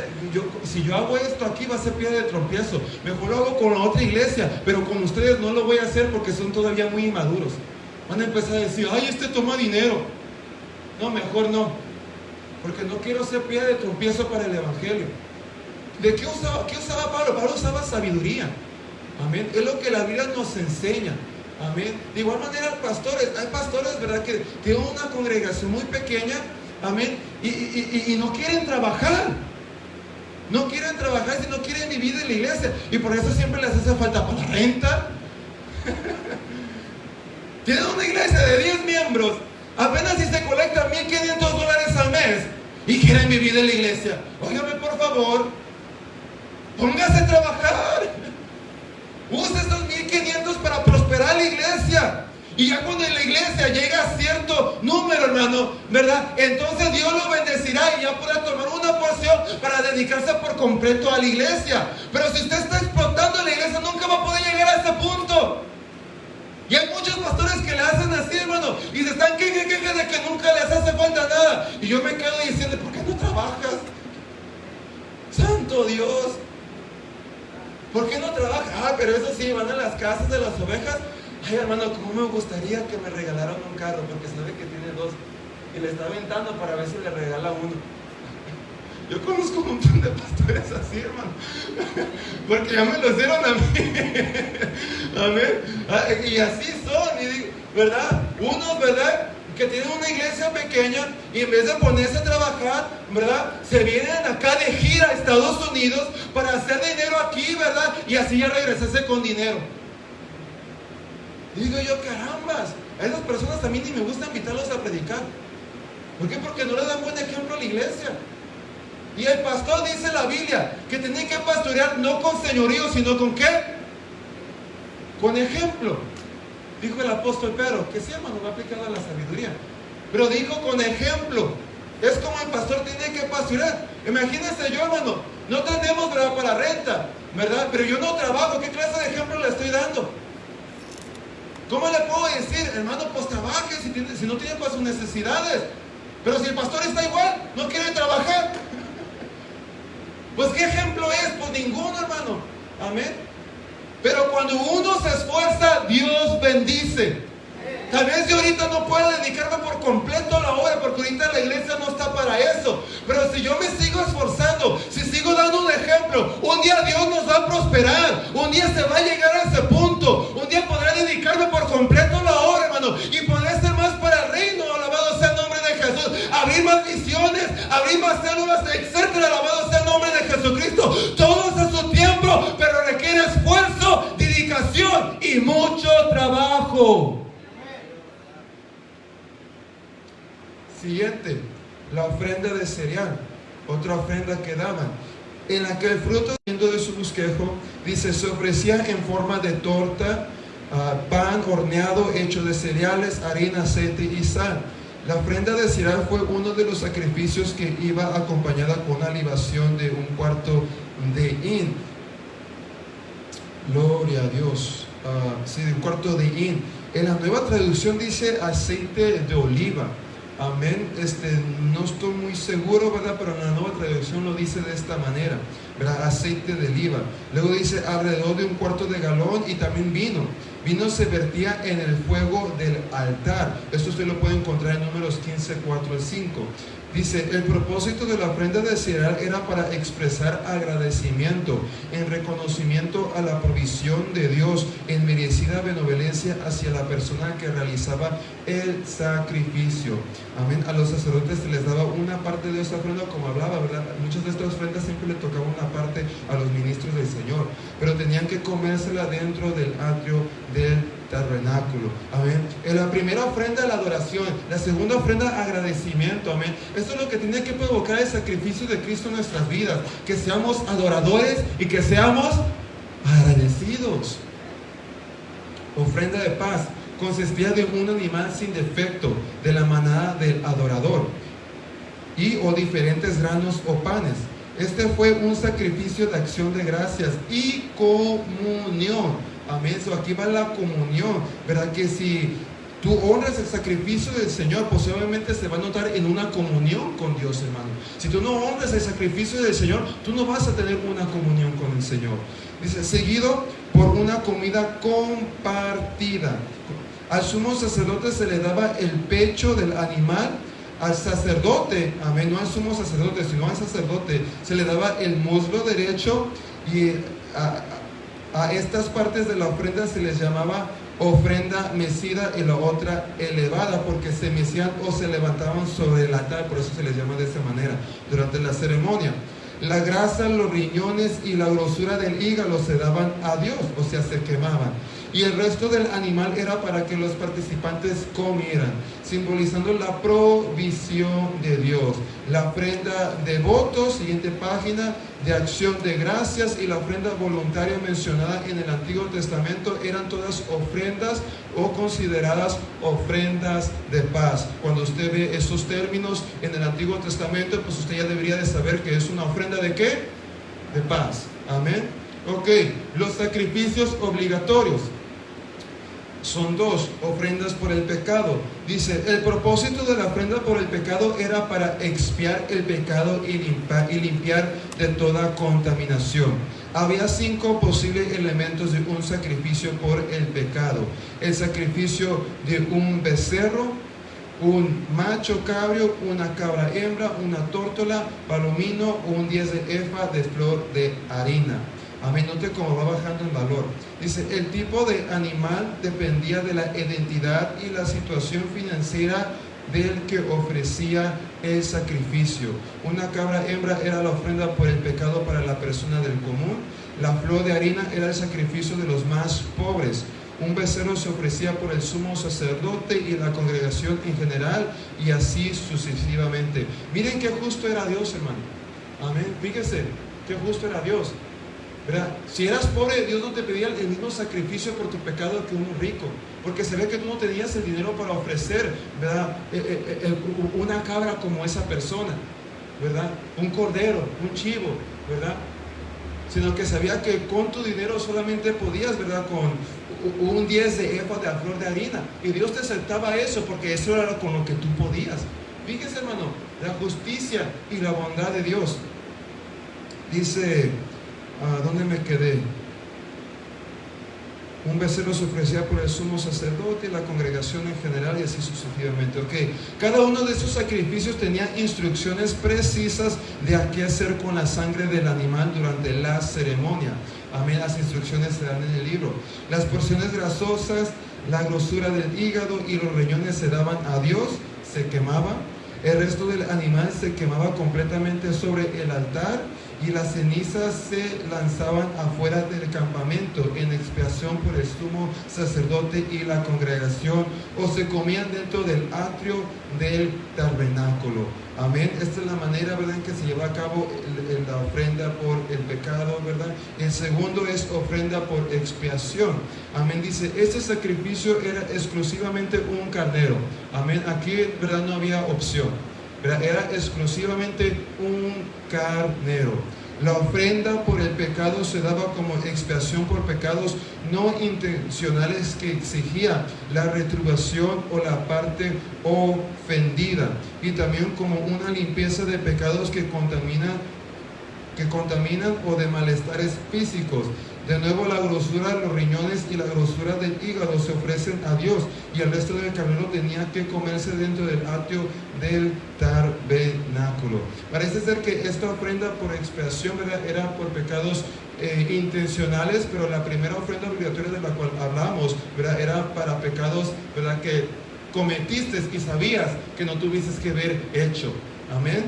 Si yo hago esto aquí va a ser piedra de tropiezo. Mejor lo hago con la otra iglesia, pero con ustedes no lo voy a hacer porque son todavía muy inmaduros. Van a empezar a decir, ay, toma dinero. No, mejor no. Porque no quiero ser piedra de tropiezo para el evangelio. ¿De qué usaba Pablo? Pablo usaba sabiduría. Amén. Es lo que la Biblia nos enseña. Amén. De igual manera, hay pastores, ¿verdad?, que tienen una congregación muy pequeña. Amén. Y no quieren trabajar. No quieren trabajar, sino quieren vivir en la iglesia. Y por eso siempre les hace falta para la renta. Tienen una iglesia de 10 miembros. Apenas si se colectan $1,500 al mes. Y quieren vivir en la iglesia. Óigame, por favor, póngase a trabajar. Use esos 1,500 para prosperar la iglesia. Y ya cuando en la iglesia llega a cierto número, hermano, ¿verdad?, entonces Dios lo bendecirá y ya podrá tomar una porción para dedicarse por completo a la iglesia. Pero si usted está explotando la iglesia, nunca va a poder llegar a ese punto. Y hay muchos pastores que le hacen así, hermano, y se están queje de que nunca les hace falta nada. Y yo me quedo diciendo, ¿por qué no trabajas? Santo Dios, ¿por qué no trabajas? Ah, pero eso sí, van a las casas de las ovejas. Ay, hermano, cómo me gustaría que me regalaran un carro, porque sabe que tiene 2 y le está aventando para ver si le regala uno. Yo conozco un montón de pastores así, hermano, porque ya me lo hicieron a mí. Amén. Y así son, ¿verdad? Unos, ¿verdad?, que tienen una iglesia pequeña y en vez de ponerse a trabajar, ¿verdad?, se vienen acá de gira a Estados Unidos para hacer dinero aquí, ¿verdad?, y así ya regresarse con dinero. Digo yo, carambas, a esas personas también ni me gusta invitarlos a predicar. ¿Por qué? Porque no le dan buen ejemplo a la iglesia. Y el pastor, dice la Biblia, que tenía que pastorear no con señorío, sino con ¿qué? Con ejemplo. Dijo el apóstol Pedro, que sí, hermano, va aplicado a la sabiduría, pero dijo con ejemplo. Es como el pastor tiene que pastorear. Imagínense yo, hermano, no tenemos, ¿verdad?, para renta, ¿verdad?, pero yo no trabajo. ¿Qué clase de ejemplo le estoy dando? ¿Cómo le puedo decir, hermano, pues trabaje si no tiene para sus necesidades? Pero si el pastor está igual, no quiere trabajar, pues ¿qué ejemplo es? Pues ninguno, hermano. Amén. Pero cuando uno se esfuerza, Dios bendice. Tal vez yo ahorita no pueda dedicarme por completo a la obra, porque ahorita la iglesia no está para eso. Pero si yo me sigo esforzando, si sigo dando un ejemplo, un día Dios nos va a prosperar. Un día se va a llegar a ese punto. Un día podré dedicarme por completo a la obra, hermano, y podré ser más para el reino. Alabado sea el nombre de Jesús. Abrir más visiones, abrir más células, etcétera. Alabado sea el nombre de Jesucristo. Todo es a su tiempo, pero requiere esfuerzo, dedicación y mucho trabajo. Siguiente, la ofrenda de cereal, otra ofrenda que daban, en la que el fruto de su bosquejo, dice, se ofrecía en forma de torta, pan horneado hecho de cereales, harina, aceite y sal. La ofrenda de cereal fue uno de los sacrificios que iba acompañada con una libación de 1/4 de hin. Gloria a Dios. Sí, de 1/4 de hin. En la nueva traducción dice aceite de oliva. Amén. No estoy muy seguro, ¿verdad?, pero en la nueva traducción lo dice de esta manera, ¿verdad? Aceite de oliva. Luego dice alrededor de 1/4 de galón, y también vino. Vino se vertía en el fuego del altar. Esto usted lo puede encontrar en Números 15, 4 al 5. Dice, el propósito de la ofrenda de cereal era para expresar agradecimiento, en reconocimiento a la provisión de Dios, en merecida benevolencia hacia la persona que realizaba el sacrificio. Amén. A los sacerdotes se les daba una parte de esta ofrenda, como hablaba, ¿verdad? Muchas de estas ofrendas siempre le tocaba una parte a los ministros del Señor, pero tenían que comérsela dentro del atrio del tabernáculo. Amén. En la primera ofrenda, la adoración. La segunda ofrenda, agradecimiento. Amén. Esto es lo que tiene que provocar el sacrificio de Cristo en nuestras vidas. Que seamos adoradores y que seamos agradecidos. Ofrenda de paz. Consistía de un animal sin defecto de la manada del adorador y o diferentes granos o panes. Este fue un sacrificio de acción de gracias y comunión. Amén. So, aquí va la comunión, ¿verdad? Que si tú honras el sacrificio del Señor, pues obviamente se va a notar en una comunión con Dios, hermano. Si tú no honras el sacrificio del Señor, tú no vas a tener una comunión con el Señor. Dice, seguido por una comida compartida. Al sumo sacerdote se le daba el pecho del animal. Al sacerdote, amén, no al sumo sacerdote, sino al sacerdote se le daba el muslo derecho, y a estas partes de la ofrenda se les llamaba ofrenda mecida y la otra elevada, porque se mecían o se levantaban sobre el altar, por eso se les llama de esa manera durante la ceremonia. La grasa, los riñones y la grosura del hígado se daban a Dios, o sea, se quemaban. Y el resto del animal era para que los participantes comieran, simbolizando la provisión de Dios. La ofrenda de votos, siguiente página, de acción de gracias, y la ofrenda voluntaria mencionada en el Antiguo Testamento eran todas ofrendas o consideradas ofrendas de paz. Cuando usted ve esos términos en el Antiguo Testamento, pues usted ya debería de saber que es una ofrenda ¿de qué? De paz. Amén. Ok, los sacrificios obligatorios. Son dos, ofrendas por el pecado. Dice, el propósito de la ofrenda por el pecado era para expiar el pecado y limpiar de toda contaminación. Había 5 posibles elementos de un sacrificio por el pecado. El sacrificio de un becerro, un macho cabrio, una cabra hembra, una tórtola, palomino, un 10 de efa de flor de harina. Amén. Note cómo va bajando en valor. Dice, el tipo de animal dependía de la identidad y la situación financiera del que ofrecía el sacrificio. Una cabra hembra era la ofrenda por el pecado para la persona del común. La flor de harina era el sacrificio de los más pobres. Un becerro se ofrecía por el sumo sacerdote y la congregación en general, y así sucesivamente. Miren qué justo era Dios, hermano. Amén. Fíjese qué justo era Dios, ¿verdad? Si eras pobre, Dios no te pedía el mismo sacrificio por tu pecado que un rico, porque se ve que tú no tenías el dinero para ofrecer, ¿verdad? Una cabra como esa persona, ¿verdad? Un cordero, un chivo, ¿verdad? Sino que sabía que con tu dinero solamente podías, ¿verdad? Con un 10 de efa de flor de harina, y Dios te aceptaba eso porque eso era con lo que tú podías. Fíjese, hermano, la justicia y la bondad de Dios. Dice, ¿dónde me quedé? Un becerro se ofrecía por el sumo sacerdote y la congregación en general, y así sucesivamente. Okay. Cada uno de esos sacrificios tenía instrucciones precisas de a qué hacer con la sangre del animal durante la ceremonia. Amén. Las instrucciones se dan en el libro. Las porciones grasosas, la grosura del hígado y los riñones se daban a Dios, se quemaban. El resto del animal se quemaba completamente sobre el altar, y las cenizas se lanzaban afuera del campamento en expiación por el sumo sacerdote y la congregación, o se comían dentro del atrio del tabernáculo. Amén. Esta es la manera, ¿verdad?, en que se lleva a cabo la ofrenda por el pecado, ¿verdad? El segundo es ofrenda por expiación. Amén. Dice, este sacrificio era exclusivamente un carnero. Amén. Aquí, ¿verdad?, no había opción, ¿verdad? Era exclusivamente un carnero. La ofrenda por el pecado se daba como expiación por pecados no intencionales que exigía la retribución o la parte ofendida, y también como una limpieza de pecados que contaminan o de malestares físicos. De nuevo, la grosura de los riñones y la grosura del hígado se ofrecen a Dios, y el resto del carnero tenía que comerse dentro del atrio del tabernáculo. Parece ser que esta ofrenda por expiación, ¿verdad?, era por pecados intencionales, pero la primera ofrenda obligatoria de la cual hablamos, ¿verdad?, era para pecados, ¿verdad?, que cometiste y sabías que no tuvieses que haber hecho. Amén.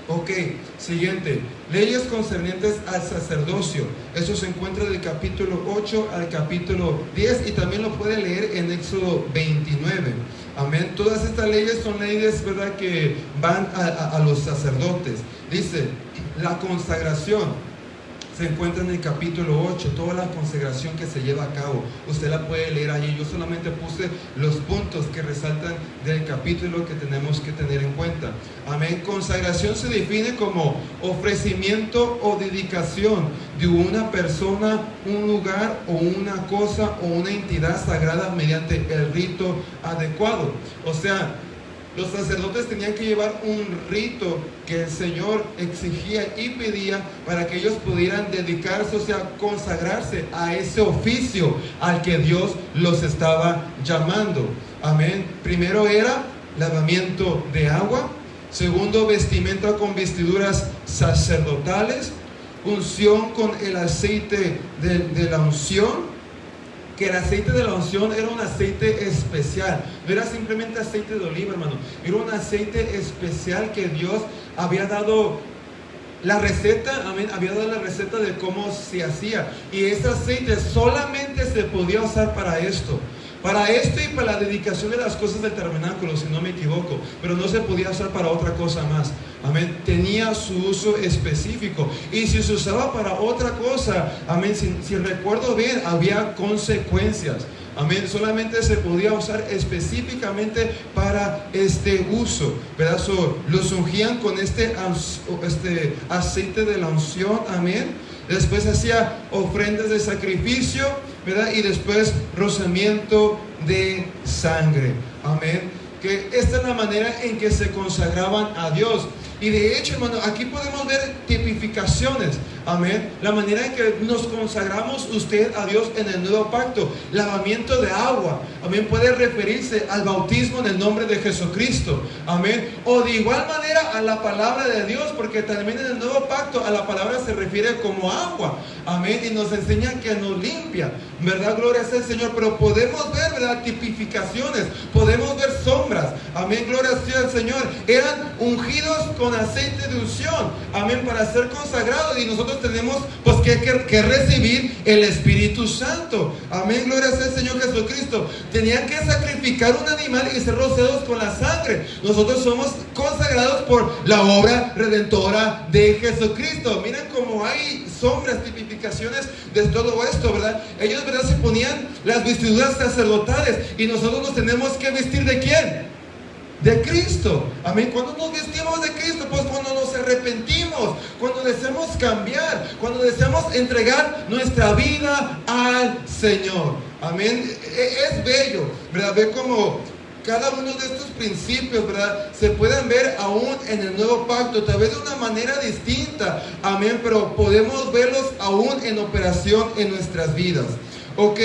Ok, siguiente. Leyes concernientes al sacerdocio. Eso se encuentra del capítulo 8 al capítulo 10 y también lo puede leer en Éxodo 29. Amén. Todas estas leyes son leyes, ¿verdad?, que van a los sacerdotes. Dice, la consagración se encuentra en el capítulo 8, toda la consagración que se lleva a cabo. Usted la puede leer allí. Yo solamente puse los puntos que resaltan del capítulo que tenemos que tener en cuenta. Amén. Consagración se define como ofrecimiento o dedicación de una persona, un lugar o una cosa o una entidad sagrada mediante el rito adecuado. O sea, los sacerdotes tenían que llevar un rito que el Señor exigía y pedía para que ellos pudieran dedicarse, o sea, consagrarse a ese oficio al que Dios los estaba llamando. Amén. Primero era lavamiento de agua. Segundo, vestimenta con vestiduras sacerdotales. Unción con el aceite de la unción. Que el aceite de la unción era un aceite especial, no era simplemente aceite de oliva, hermano, era un aceite especial que Dios había dado la receta, amén, había dado la receta de cómo se hacía, y ese aceite solamente se podía usar para esto y para la dedicación de las cosas del tabernáculo, si no me equivoco, pero no se podía usar para otra cosa más. Amén. Tenía su uso específico. Y si se usaba para otra cosa, amén, si recuerdo bien, había consecuencias. Amén. Solamente se podía usar específicamente para este uso, ¿verdad? Los ungían con este aceite de la unción. Amén. Después hacía ofrendas de sacrificio, ¿verdad? Y después rociamiento de sangre. Amén. Que esta es la manera en que se consagraban a Dios. Y de hecho, hermano, aquí podemos ver tipificaciones. Amén. La manera en que nos consagramos usted a Dios en el nuevo pacto. Lavamiento de agua. Amén. Puede referirse al bautismo en el nombre de Jesucristo. Amén. O de igual manera a la palabra de Dios, porque también en el nuevo pacto a la palabra se refiere como agua. Amén. Y nos enseña que nos limpia. ¿Verdad? Gloria sea al Señor. Pero podemos ver, ¿verdad?, tipificaciones. Podemos ver sombras. Amén. Gloria sea al Señor. Eran ungidos con aceite de unción. Amén. Para ser consagrados. Y nosotros tenemos pues que recibir el Espíritu Santo. Amén. Gloria sea al Señor Jesucristo. Tenían que sacrificar un animal y ser rociados con la sangre. Nosotros somos consagrados por la obra redentora de Jesucristo. Miren cómo hay sombras, tipificaciones de todo esto, ¿verdad? Ellos, ¿verdad?, se ponían las vestiduras sacerdotales. Y nosotros nos tenemos que vestir ¿de quién? De Cristo. Amén. ¿Cuándo nos vestimos de Cristo? Pues cuando nos arrepentimos, cuando deseamos cambiar, cuando deseamos entregar nuestra vida al Señor. Amén. Es bello, ¿verdad? Ver cómo cada uno de estos principios, ¿verdad?, se pueden ver aún en el nuevo pacto, tal vez de una manera distinta. Amén. Pero podemos verlos aún en operación en nuestras vidas. Ok.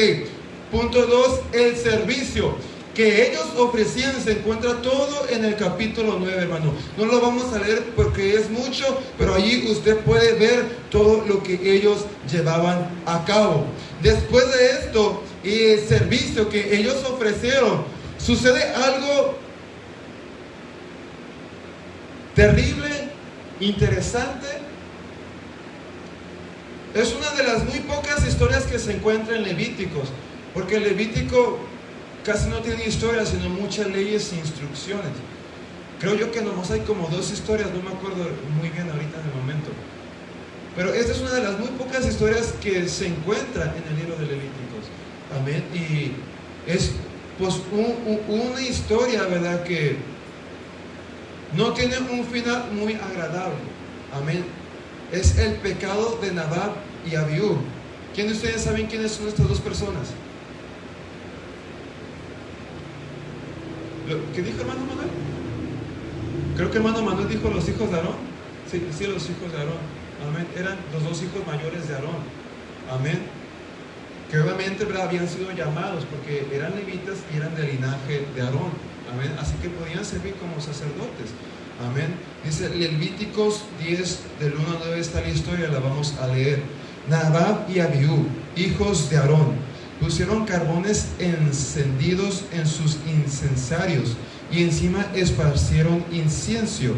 Punto 2, el servicio que ellos ofrecían se encuentra todo en el capítulo 9, hermano. No lo vamos a leer porque es mucho, pero allí usted puede ver todo lo que ellos llevaban a cabo. Después de esto y el servicio que ellos ofrecieron, sucede algo terrible, interesante. Es una de las muy pocas historias que se encuentran en Levíticos, porque el Levítico casi no tiene historias, sino muchas leyes e instrucciones. Creo yo que nomás hay como 2 historias, no me acuerdo muy bien ahorita en el momento. Pero esta es una de las muy pocas historias que se encuentra en el libro de Levíticos. Amén. Y es pues una historia, ¿verdad?, que no tiene un final muy agradable. Amén. Es el pecado de Nadab y Abiú. ¿Quién de ustedes saben quiénes son estas 2 personas? ¿Qué dijo hermano Manuel? Creo que hermano Manuel dijo los hijos de Aarón. Sí, los hijos de Aarón. Amén. Eran los 2 hijos mayores de Aarón. Amén. Que obviamente, ¿verdad?, habían sido llamados porque eran levitas y eran del linaje de Aarón. Amén. Así que podían servir como sacerdotes. Amén. Dice Levíticos 10 del 1 al 9 está la historia, la vamos a leer. Nadab y Abiú, hijos de Aarón, pusieron carbones encendidos en sus incensarios y encima esparcieron incienso.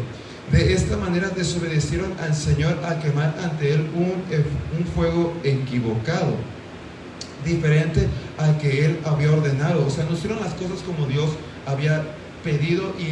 De esta manera desobedecieron al Señor al quemar ante Él un fuego equivocado, diferente al que Él había ordenado. O sea, no hicieron las cosas como Dios había pedido y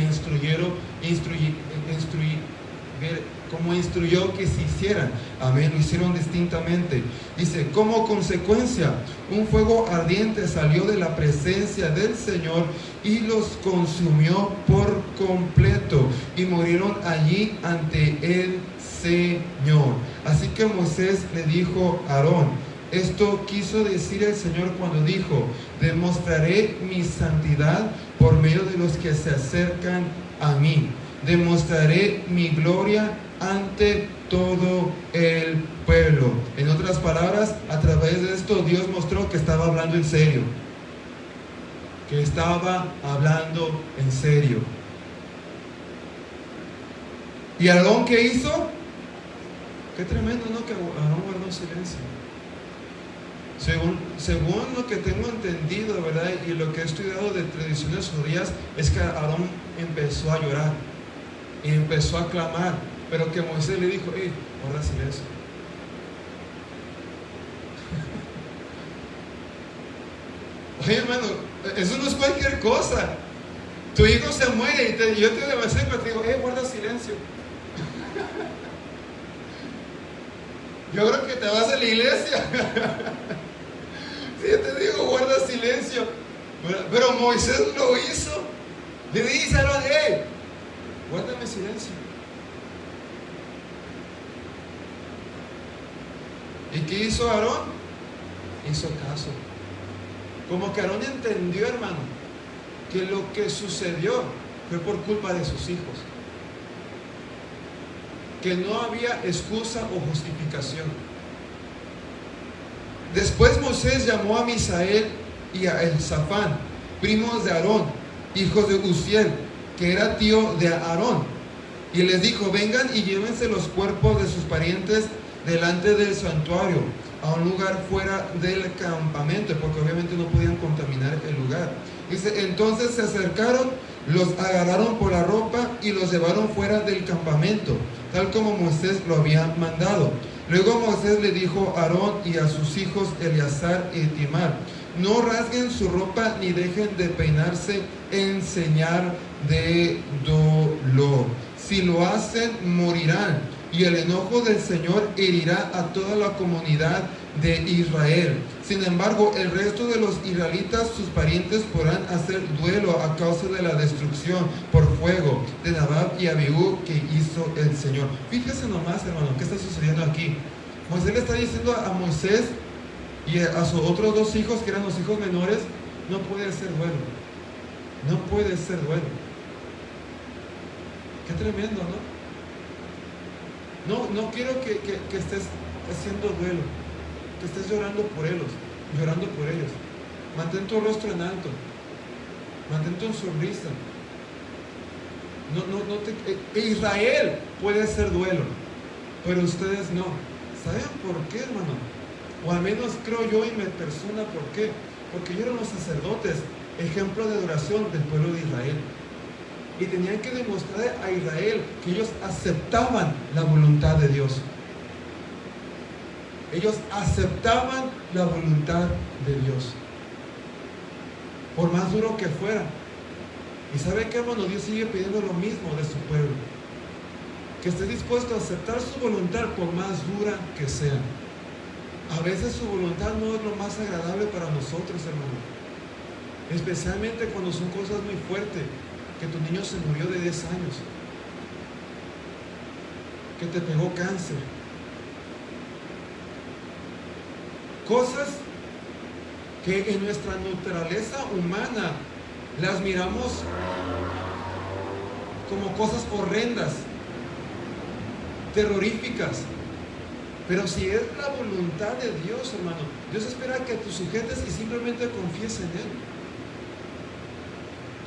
como instruyó que se hicieran. Amén, lo hicieron distintamente. Dice, como consecuencia, un fuego ardiente salió de la presencia del Señor y los consumió por completo, y murieron allí ante el Señor. Así que Moisés le dijo a Aarón, esto quiso decir el Señor cuando dijo, demostraré mi santidad por medio de los que se acercan a mí. Demostraré mi gloria ante todo el pueblo. En otras palabras, a través de esto Dios mostró que estaba hablando en serio. Que estaba hablando en serio. ¿Y Aarón qué hizo? Qué tremendo, ¿no? Que Aarón guardó silencio. Según lo que tengo entendido, ¿verdad? Y lo que he estudiado de tradiciones judías, es que Aarón empezó a llorar y empezó a clamar, pero que Moisés le dijo, hey, guarda silencio. Oye, hermano, eso no es cualquier cosa. Tu hijo se muere y yo te levanté y te digo, hey, guarda silencio. Yo creo que te vas a la iglesia. Si yo te digo, guarda silencio. Pero Moisés lo hizo. Le dice a Aarón, hey, guárdame silencio. ¿Y qué hizo Aarón? Hizo caso. Como que Aarón entendió, hermano, que lo que sucedió fue por culpa de sus hijos. Que no había excusa o justificación. Después Moisés llamó a Misael y a Elzafán, primos de Aarón, hijos de Uziel, que era tío de Aarón, y les dijo, vengan y llévense los cuerpos de sus parientes delante del santuario, a un lugar fuera del campamento, porque obviamente no podían contaminar el lugar. Dice, entonces se acercaron, los agarraron por la ropa y los llevaron fuera del campamento, tal como Moisés lo había mandado. Luego Moisés le dijo a Aarón y a sus hijos Eleazar y Itamar, no rasguen su ropa ni dejen de peinarse en señal de dolor. Si lo hacen, morirán, y el enojo del Señor herirá a toda la comunidad de Israel. Sin embargo, el resto de los israelitas, sus parientes, podrán hacer duelo a causa de la destrucción por fuego de Nadab y Abiú que hizo el Señor. Fíjese nomás, hermano, ¿qué está sucediendo aquí? Moisés le está diciendo a Moisés y a sus otros dos hijos, que eran los hijos menores, no puede ser duelo. No puede ser duelo. Qué tremendo, ¿no? No quiero que estés haciendo duelo, que estés llorando por ellos. Mantén tu rostro en alto, mantén tu sonrisa. Israel puede hacer duelo, pero ustedes no. ¿Saben por qué, hermano? O al menos creo yo y mi persona, ¿por qué? Porque ellos eran los sacerdotes, ejemplo de adoración del pueblo de Israel. Y tenían que demostrar a Israel que ellos aceptaban la voluntad de Dios. Ellos aceptaban la voluntad de Dios, por más duro que fuera. Y ¿sabe qué, hermano? Dios sigue pidiendo lo mismo de su pueblo, que esté dispuesto a aceptar su voluntad por más dura que sea. A veces su voluntad no es lo más agradable para nosotros, hermano, especialmente cuando son cosas muy fuertes. Que tu niño se murió de 10 años, que te pegó cáncer, cosas que en nuestra naturaleza humana las miramos como cosas horrendas, terroríficas. Pero si es la voluntad de Dios, hermano, Dios espera que te sujetes y simplemente confíes en Él.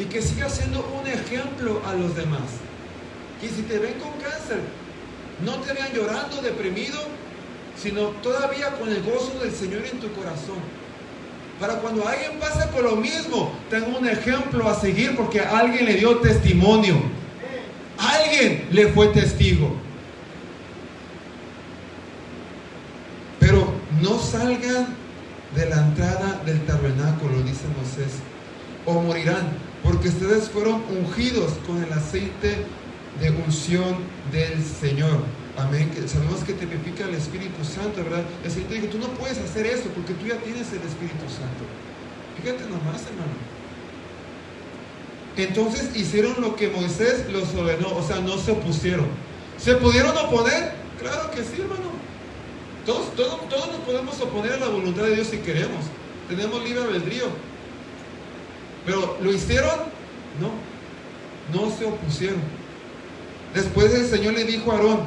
Y que sigas siendo un ejemplo a los demás. Y si te ven con cáncer, no te vean llorando, deprimido, sino todavía con el gozo del Señor en tu corazón. Para cuando alguien pase por lo mismo, tenga un ejemplo a seguir, porque alguien le dio testimonio. Alguien alguien le fue testigo. Pero no salgan de la entrada del tabernáculo, dice Moisés, o morirán, porque ustedes fueron ungidos con el aceite de unción del Señor. Amén. Que sabemos que tipifica el Espíritu Santo, ¿verdad? El Señor te dijo, tú no puedes hacer eso porque tú ya tienes el Espíritu Santo. Fíjate nomás, hermano. Entonces hicieron lo que Moisés los ordenó, o sea, no se opusieron. ¿Se pudieron oponer? Claro que sí, hermano. Todos nos podemos oponer a la voluntad de Dios si queremos. Tenemos libre albedrío. Pero ¿lo hicieron? No se opusieron. Después el Señor le dijo a Aarón,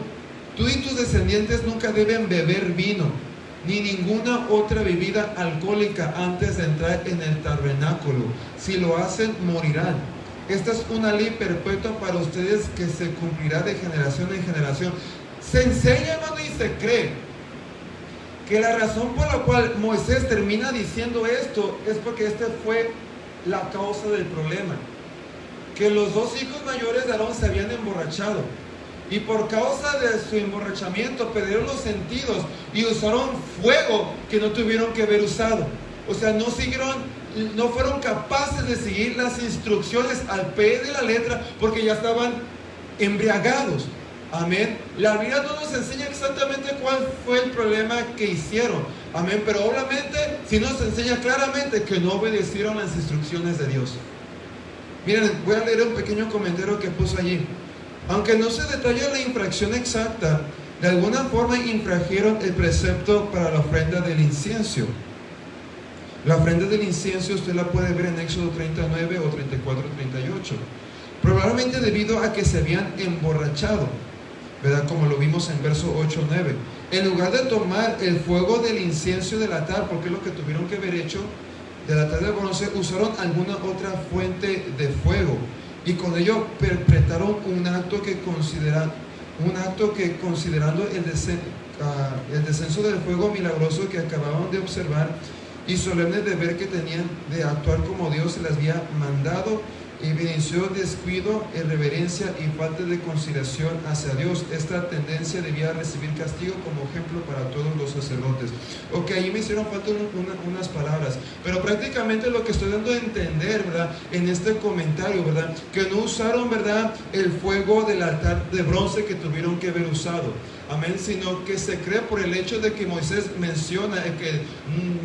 tú y tus descendientes nunca deben beber vino, ni ninguna otra bebida alcohólica antes de entrar en el tabernáculo. Si lo hacen, morirán. Esta es una ley perpetua para ustedes que se cumplirá de generación en generación. Se enseña, hermano, y se cree que la razón por la cual Moisés termina diciendo esto es porque esta fue la causa del problema. Que los dos hijos mayores de Aarón se habían emborrachado. Y por causa de su emborrachamiento perdieron los sentidos y usaron fuego que no tuvieron que haber usado. O sea, no fueron capaces de seguir las instrucciones al pie de la letra porque ya estaban embriagados. Amén. La Biblia no nos enseña exactamente cuál fue el problema que hicieron. Amén. Pero obviamente sí nos enseña claramente que no obedecieron las instrucciones de Dios. Miren, voy a leer un pequeño comentario que puso allí. Aunque no se detalla la infracción exacta, de alguna forma infragieron el precepto para la ofrenda del incienso. La ofrenda del incienso usted la puede ver en Éxodo 39 o 34, 38. Probablemente debido a que se habían emborrachado, ¿verdad? Como lo vimos en verso 8, 9. En lugar de tomar el fuego del incienso del altar, porque es lo que tuvieron que haber hecho, del altar de bronce, usaron alguna otra fuente de fuego. Y con ello perpetraron un acto que considerando el descenso del fuego milagroso que acababan de observar y solemne de ver que tenían de actuar como Dios se les había mandado, evidenció descuido, irreverencia y falta de consideración hacia Dios. Esta tendencia debía recibir castigo como ejemplo para todos los sacerdotes. Ok, ahí me hicieron falta unas palabras, pero prácticamente lo que estoy dando a entender, ¿verdad? En este comentario, ¿verdad? Que no usaron, ¿verdad? El fuego del altar de bronce que tuvieron que haber usado. Amén, sino que se cree por el hecho de que Moisés menciona que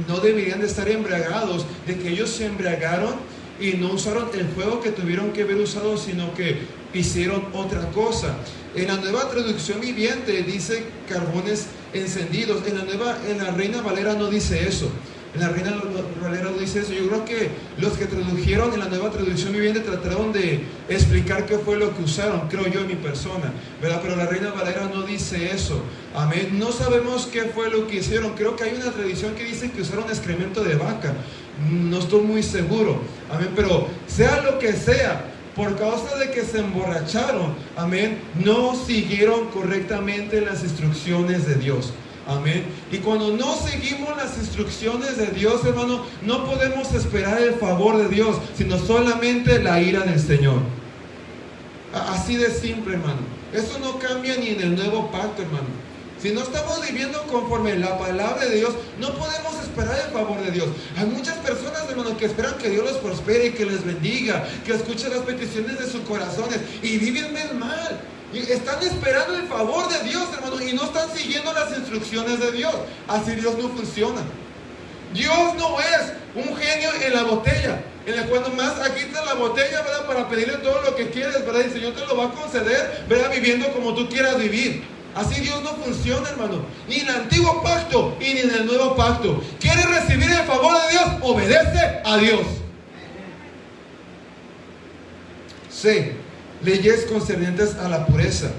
no deberían de estar embriagados, de que ellos se embriagaron y no usaron el fuego que tuvieron que haber usado, sino que hicieron otra cosa. En la Nueva Traducción Viviente dice carbones encendidos. En la Reina Valera no dice eso. En la Reina Valera no dice eso. Yo creo que los que tradujeron en la Nueva Traducción Viviente trataron de explicar qué fue lo que usaron, creo yo en mi persona, ¿verdad? Pero la Reina Valera no dice eso. Amén. No sabemos qué fue lo que hicieron. Creo que hay una tradición que dice que usaron excremento de vaca. No estoy muy seguro. Amén. Pero sea lo que sea, por causa de que se emborracharon, amén, no siguieron correctamente las instrucciones de Dios. Amén. Y cuando no seguimos las instrucciones de Dios, hermano, no podemos esperar el favor de Dios, sino solamente la ira del Señor. Así de simple, hermano. Eso no cambia ni en el nuevo pacto, hermano. Si no estamos viviendo conforme la palabra de Dios, no podemos esperar el favor de Dios. Hay muchas personas, hermano, que esperan que Dios los prospere y que les bendiga, que escuche las peticiones de sus corazones y viven mal. Y están esperando el favor de Dios, hermano, y no están siguiendo las instrucciones de Dios. Así Dios no funciona. Dios no es un genio en la botella, en la cual nomás agitas la botella, ¿verdad? Para pedirle todo lo que quieres, ¿verdad? Y el Señor te lo va a conceder, ¿verdad? Viviendo como tú quieras vivir. Así Dios no funciona, hermano. Ni en el antiguo pacto y ni en el nuevo pacto. ¿Quieres recibir el favor de Dios? Obedece a Dios. C. Leyes concernientes a la pureza.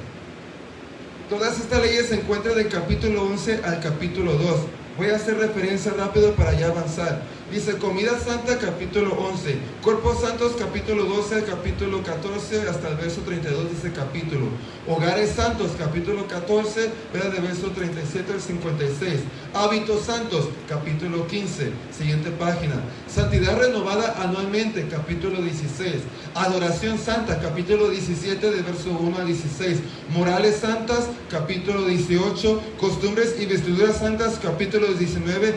Todas estas leyes se encuentran del capítulo 11 al capítulo 2. Voy a hacer referencia rápido para ya avanzar. Dice Comida Santa, capítulo 11. Cuerpos Santos, capítulo 12, capítulo 14, hasta el verso 32 dice capítulo. Hogares Santos, capítulo 14, de verso 37 al 56. Hábitos Santos, capítulo 15. Siguiente página. Santidad renovada anualmente, capítulo 16. Adoración Santa, capítulo 17, de verso 1 a 16. Morales Santas, capítulo 18. Costumbres y vestiduras santas, capítulo 19,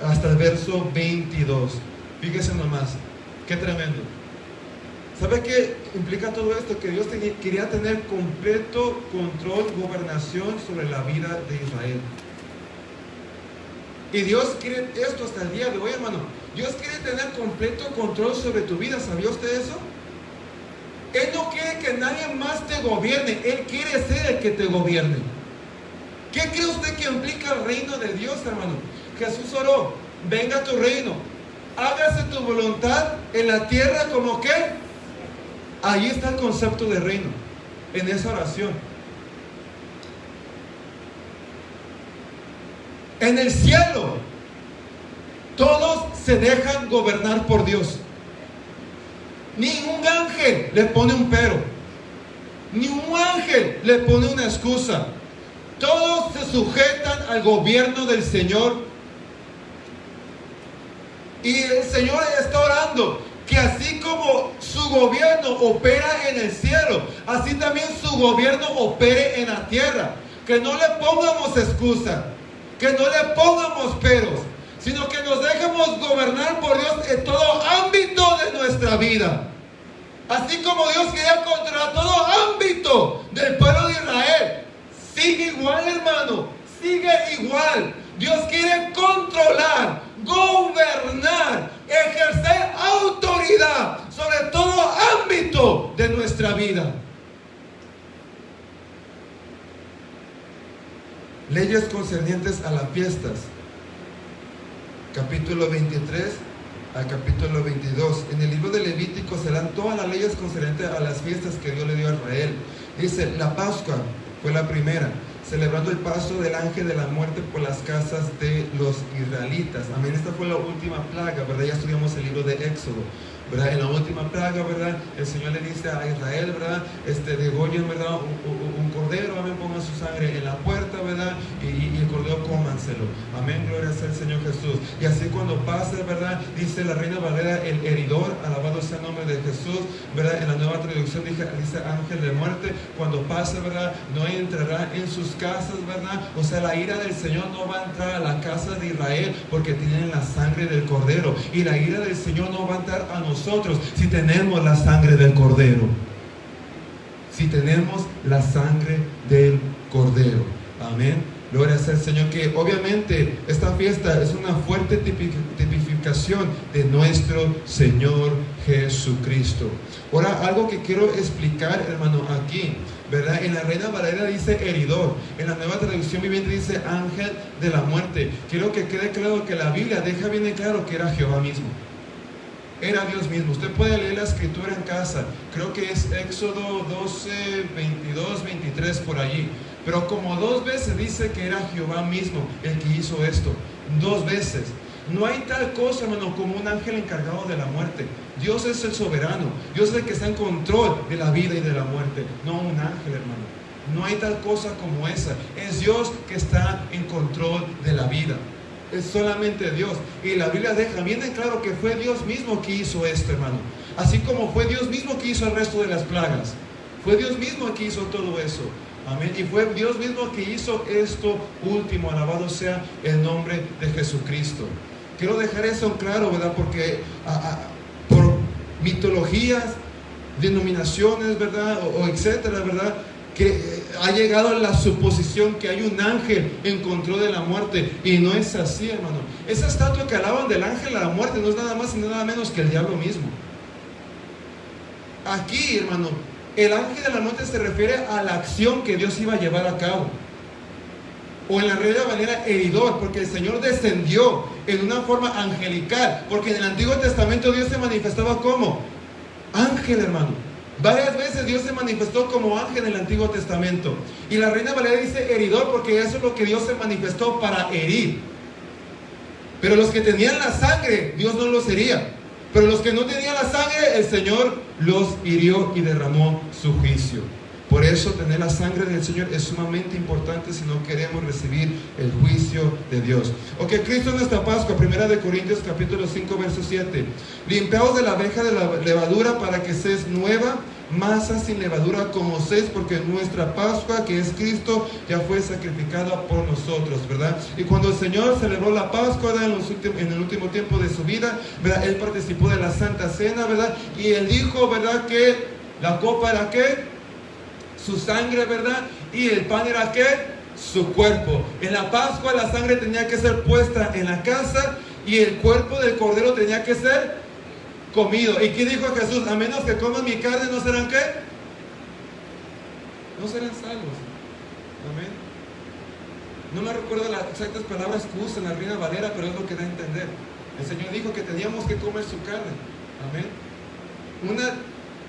hasta el verso 22. Fíjese nomás, qué tremendo. ¿Sabe qué implica todo esto? Que Dios quería tener completo control, gobernación sobre la vida de Israel. Y Dios quiere esto hasta el día de hoy, hermano. Dios quiere tener completo control sobre tu vida. ¿Sabía usted eso? Él no quiere que nadie más te gobierne. Él quiere ser el que te gobierne. ¿Qué cree usted que implica el reino de Dios, hermano? Jesús oró: venga tu reino, hágase tu voluntad en la tierra como que. Ahí está el concepto de reino, en esa oración. En el cielo, todos se dejan gobernar por Dios. Ningún ángel le pone un pero. Ningún ángel le pone una excusa. Todos se sujetan al gobierno del Señor. Y el Señor está orando que así como su gobierno opera en el cielo, así también su gobierno opere en la tierra. Que no le pongamos excusa, que no le pongamos peros, sino que nos dejemos gobernar por Dios en todo ámbito de nuestra vida. Así como Dios quería controlar todo ámbito del pueblo de Israel, sigue igual, hermano, sigue igual. Dios quiere controlar, gobernar, ejercer autoridad sobre todo ámbito de nuestra vida. Leyes concernientes a las fiestas, capítulo 23 al capítulo 22. En el libro de Levítico se dan todas las leyes concernientes a las fiestas que Dios le dio a Israel. Dice: la Pascua fue la primera, celebrando el paso del ángel de la muerte por las casas de los israelitas. Amén. Esta fue la última plaga, ¿verdad? Ya estudiamos el libro de Éxodo, ¿verdad? En la última plaga, ¿verdad? El Señor le dice a Israel, ¿verdad? Degollen, ¿verdad? Un cordero, amén, pongan su sangre en la puerta, ¿verdad? Y el cordero cómanselo. Amén, gloria sea el Señor Jesús. Y así cuando pase, ¿verdad? Dice la Reina Valera, el heridor, alabado sea el nombre de Jesús, ¿verdad? En la nueva traducción dice ángel de muerte, cuando pase, ¿verdad? No entrará en sus casas, ¿verdad? O sea, la ira del Señor no va a entrar a la casa de Israel porque tienen la sangre del cordero. Y la ira del Señor no va a entrar a nosotros si tenemos la sangre del cordero. Si tenemos la sangre del cordero. Amén. Gloria sea el Señor. Que obviamente esta fiesta es una fuerte tipificación de nuestro Señor Jesucristo. Ahora, algo que quiero explicar, hermano, aquí, ¿verdad? En la Reina Valera dice heridor, en la Nueva Traducción Viviente dice ángel de la muerte. Quiero que quede claro que la Biblia deja bien en claro que era Jehová mismo. Era Dios mismo. Usted puede leer la escritura en casa. Creo que es Éxodo 12, 22, 23 por allí. Pero como 2 veces dice que era Jehová mismo el que hizo esto. 2 veces. No hay tal cosa, hermano, como un ángel encargado de la muerte. Dios es el soberano. Dios es el que está en control de la vida y de la muerte. No un ángel, hermano. No hay tal cosa como esa. Es Dios que está en control de la vida. Es solamente Dios. Y la Biblia deja bien en claro que fue Dios mismo que hizo esto, hermano. Así como fue Dios mismo que hizo el resto de las plagas. Fue Dios mismo que hizo todo eso. Amén. Y fue Dios mismo que hizo esto último. Alabado sea el nombre de Jesucristo. Quiero dejar eso claro, ¿verdad? Porque por mitologías, denominaciones, ¿verdad? O etcétera, ¿verdad? Que ha llegado a la suposición que hay un ángel en control de la muerte. Y no es así, hermano. Esa estatua que alaban del ángel a la muerte no es nada más y nada menos que el diablo mismo. Aquí, hermano, el ángel de la muerte se refiere a la acción que Dios iba a llevar a cabo. O en la Reina Valera, heridor, porque el Señor descendió en una forma angelical. Porque en el Antiguo Testamento Dios se manifestaba como ángel, hermano. Varias veces Dios se manifestó como ángel en el Antiguo Testamento. Y la Reina Valera dice heridor porque eso es lo que Dios se manifestó para herir. Pero los que tenían la sangre, Dios no los hería. Pero los que no tenían la sangre, el Señor los hirió y derramó su juicio. Por eso tener la sangre del Señor es sumamente importante si no queremos recibir el juicio de Dios. Ok, Cristo es nuestra Pascua. 1 Corintios capítulo 5 verso 7. Limpiaos de la abeja de la levadura para que seas nueva, masa sin levadura como seis, porque nuestra Pascua, que es Cristo, ya fue sacrificada por nosotros, ¿verdad? Y cuando el Señor celebró la Pascua, ¿verdad?, en el último tiempo de su vida, ¿verdad?, Él participó de la Santa Cena, ¿verdad? Y Él dijo, ¿verdad?, que la copa era ¿qué? Su sangre, ¿verdad? Y el pan era ¿qué? Su cuerpo. En la Pascua la sangre tenía que ser puesta en la casa y el cuerpo del cordero tenía que ser comido. ¿Y qué dijo Jesús? A menos que coman mi carne, ¿no serán qué? No serán salvos. Amén. No me recuerdo las exactas palabras que usa en la Reina Valera, pero es lo que da a entender. El Señor dijo que teníamos que comer su carne. Amén. Una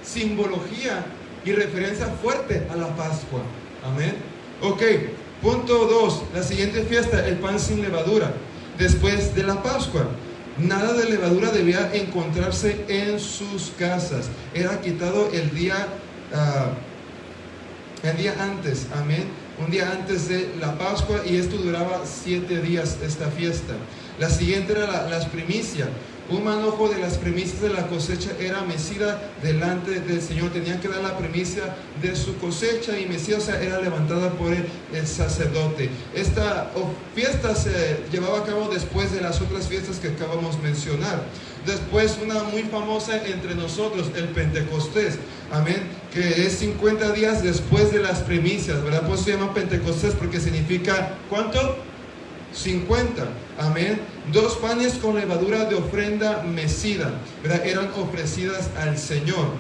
simbología y referencia fuerte a la Pascua. Amén. Ok, punto 2. La siguiente fiesta, el pan sin levadura. Después de la Pascua, nada de levadura debía encontrarse en sus casas. Era quitado el día antes. Amén. Un día antes de la Pascua, y esto duraba 7 días, esta fiesta. La siguiente era las primicias. Un manojo de las primicias de la cosecha era mecida delante del Señor. Tenían que dar la primicia de su cosecha y mecida, o sea, era levantada por el sacerdote. Esta fiesta se llevaba a cabo después de las otras fiestas que acabamos de mencionar. Después, una muy famosa entre nosotros, el Pentecostés. Amén. Que es 50 días después de las primicias, ¿verdad? Pues se llama Pentecostés porque significa, ¿cuánto? 50, amén. 2 panes con levadura de ofrenda mecida, ¿verdad? Eran ofrecidas al Señor.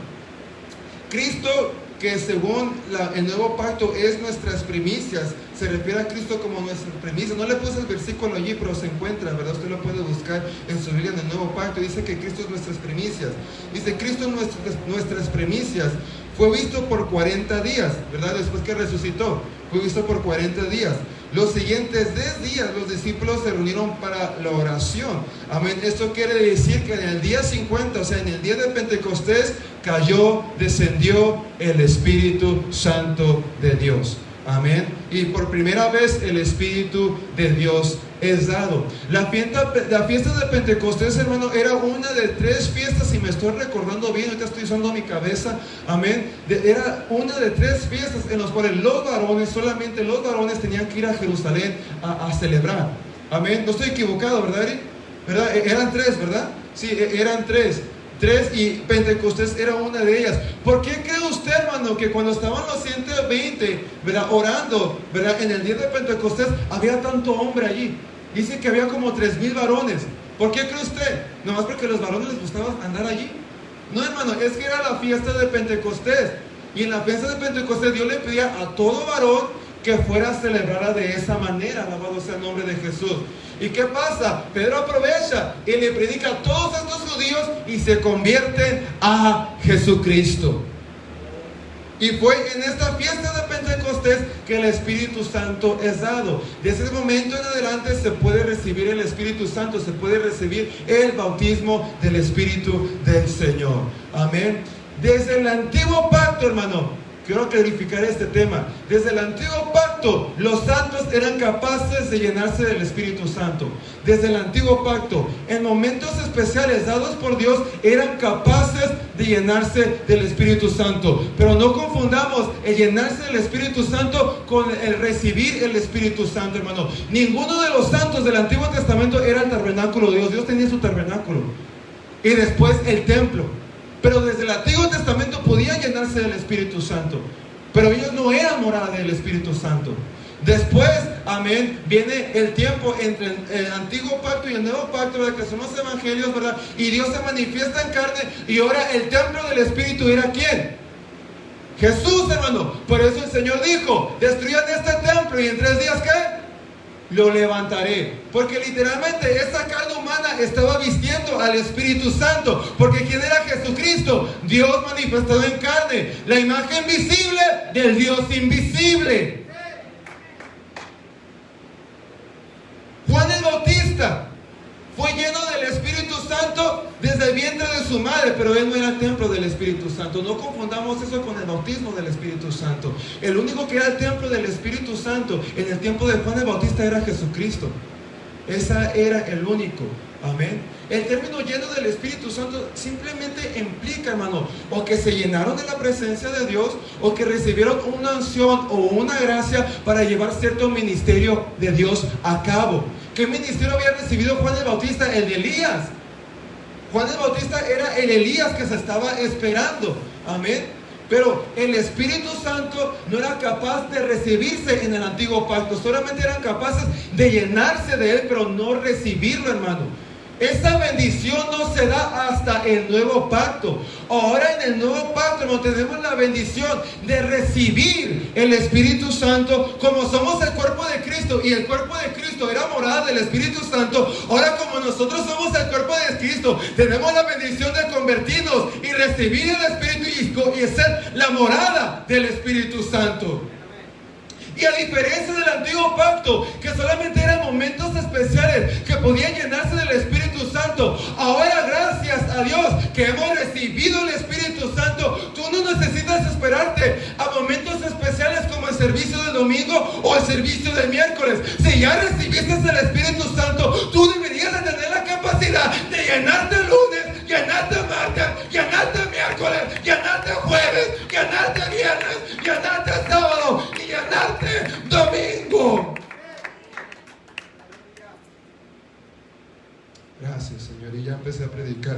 Cristo, que según el nuevo pacto es nuestras primicias, se refiere a Cristo como nuestras primicias. No le puse el versículo allí, pero se encuentra, ¿verdad? Usted lo puede buscar en su Biblia en el nuevo pacto. Dice que Cristo es nuestras primicias. Dice, Cristo nuestras primicias fue visto por 40 días, ¿verdad? Después que resucitó, fue visto por 40 días. Los siguientes 10 días los discípulos se reunieron para la oración. Amén. Esto quiere decir que en el día 50, o sea, en el día de Pentecostés, descendió el Espíritu Santo de Dios. Amén. Y por primera vez el Espíritu de Dios es dado. La fiesta de Pentecostés, hermano, era una de 3 fiestas, si me estoy recordando bien, ahorita estoy usando mi cabeza. Amén. Era una de 3 fiestas en las cuales solamente los varones tenían que ir a Jerusalén a celebrar. Amén. No estoy equivocado, ¿verdad, Eric? ¿Verdad? Eran 3, ¿verdad? Sí, eran 3, y Pentecostés era una de ellas. ¿Por qué cree usted, hermano, que cuando estaban los 120, ¿verdad?, orando, ¿verdad?, en el día de Pentecostés, había tanto hombre allí? Dice que había como 3,000 varones. ¿Por qué cree usted? ¿Nomás porque a los varones les gustaba andar allí? No, hermano, es que era la fiesta de Pentecostés. Y en la fiesta de Pentecostés Dios le pedía a todo varón que fuera a celebrarla de esa manera. Alabado sea el nombre de Jesús. ¿Y qué pasa? Pedro aprovecha y le predica a todos estos judíos y se convierten a Jesucristo. Y fue en esta fiesta de Pentecostés que el Espíritu Santo es dado. Desde ese momento en adelante se puede recibir el Espíritu Santo, se puede recibir el bautismo del Espíritu del Señor. Amén. Desde el antiguo pacto, hermano, quiero clarificar este tema. Desde el antiguo pacto, los santos eran capaces de llenarse del Espíritu Santo. Desde el antiguo pacto, en momentos especiales dados por Dios, eran capaces de llenarse del Espíritu Santo. Pero no confundamos el llenarse del Espíritu Santo con el recibir el Espíritu Santo, hermano. Ninguno de los santos del Antiguo Testamento era el tabernáculo de Dios. Dios tenía su tabernáculo. Y después el templo. Pero desde el Antiguo Testamento podían llenarse del Espíritu Santo, pero ellos no eran morada del Espíritu Santo. Después, amén, viene el tiempo entre el Antiguo Pacto y el Nuevo Pacto, ¿verdad?, que son los evangelios, ¿verdad? Y Dios se manifiesta en carne, y ahora el templo del Espíritu era ¿quién? Jesús, hermano. Por eso el Señor dijo, destruyan este templo y en 3 días ¿qué? Lo levantaré. Porque literalmente esta carne humana estaba vistiendo al Espíritu Santo. Porque ¿quién era Jesucristo? Dios manifestado en carne, la imagen visible del Dios invisible. Juan el Bautista su madre, pero él no era el templo del Espíritu Santo. No confundamos eso con el bautismo del Espíritu Santo. El único que era el templo del Espíritu Santo en el tiempo de Juan el Bautista era Jesucristo. Ese era el único. Amén. El término lleno del Espíritu Santo simplemente implica, hermano, o que se llenaron de la presencia de Dios, o que recibieron una unción o una gracia para llevar cierto ministerio de Dios a cabo. ¿Qué ministerio había recibido Juan el Bautista? El de Elías. Juan el Bautista era el Elías que se estaba esperando. Amén. Pero el Espíritu Santo no era capaz de recibirse en el antiguo pacto. Solamente eran capaces de llenarse de él, pero no recibirlo, hermano. Esa bendición no se da hasta el nuevo pacto. Ahora en el nuevo pacto no tenemos la bendición de recibir el Espíritu Santo. Como somos el cuerpo de Cristo y el cuerpo de Cristo era morada del Espíritu Santo, ahora como nosotros somos el cuerpo de Cristo, tenemos la bendición de convertirnos y recibir el Espíritu y ser la morada del Espíritu Santo. Y a diferencia del antiguo pacto, que solamente eran momentos especiales que podían llenarse del Espíritu Santo, ahora gracias a Dios que hemos recibido el Espíritu Santo, tú no necesitas esperarte a momentos especiales como el servicio de domingo o el servicio de miércoles. Si ya recibiste el Espíritu Santo, tú deberías de tener la capacidad de llenarte el lunes, llenarte martes, llenarte miércoles, llenarte jueves, llenarte viernes, llenarte sábado y llenarte domingo. Gracias, Señor. Y ya empecé a predicar.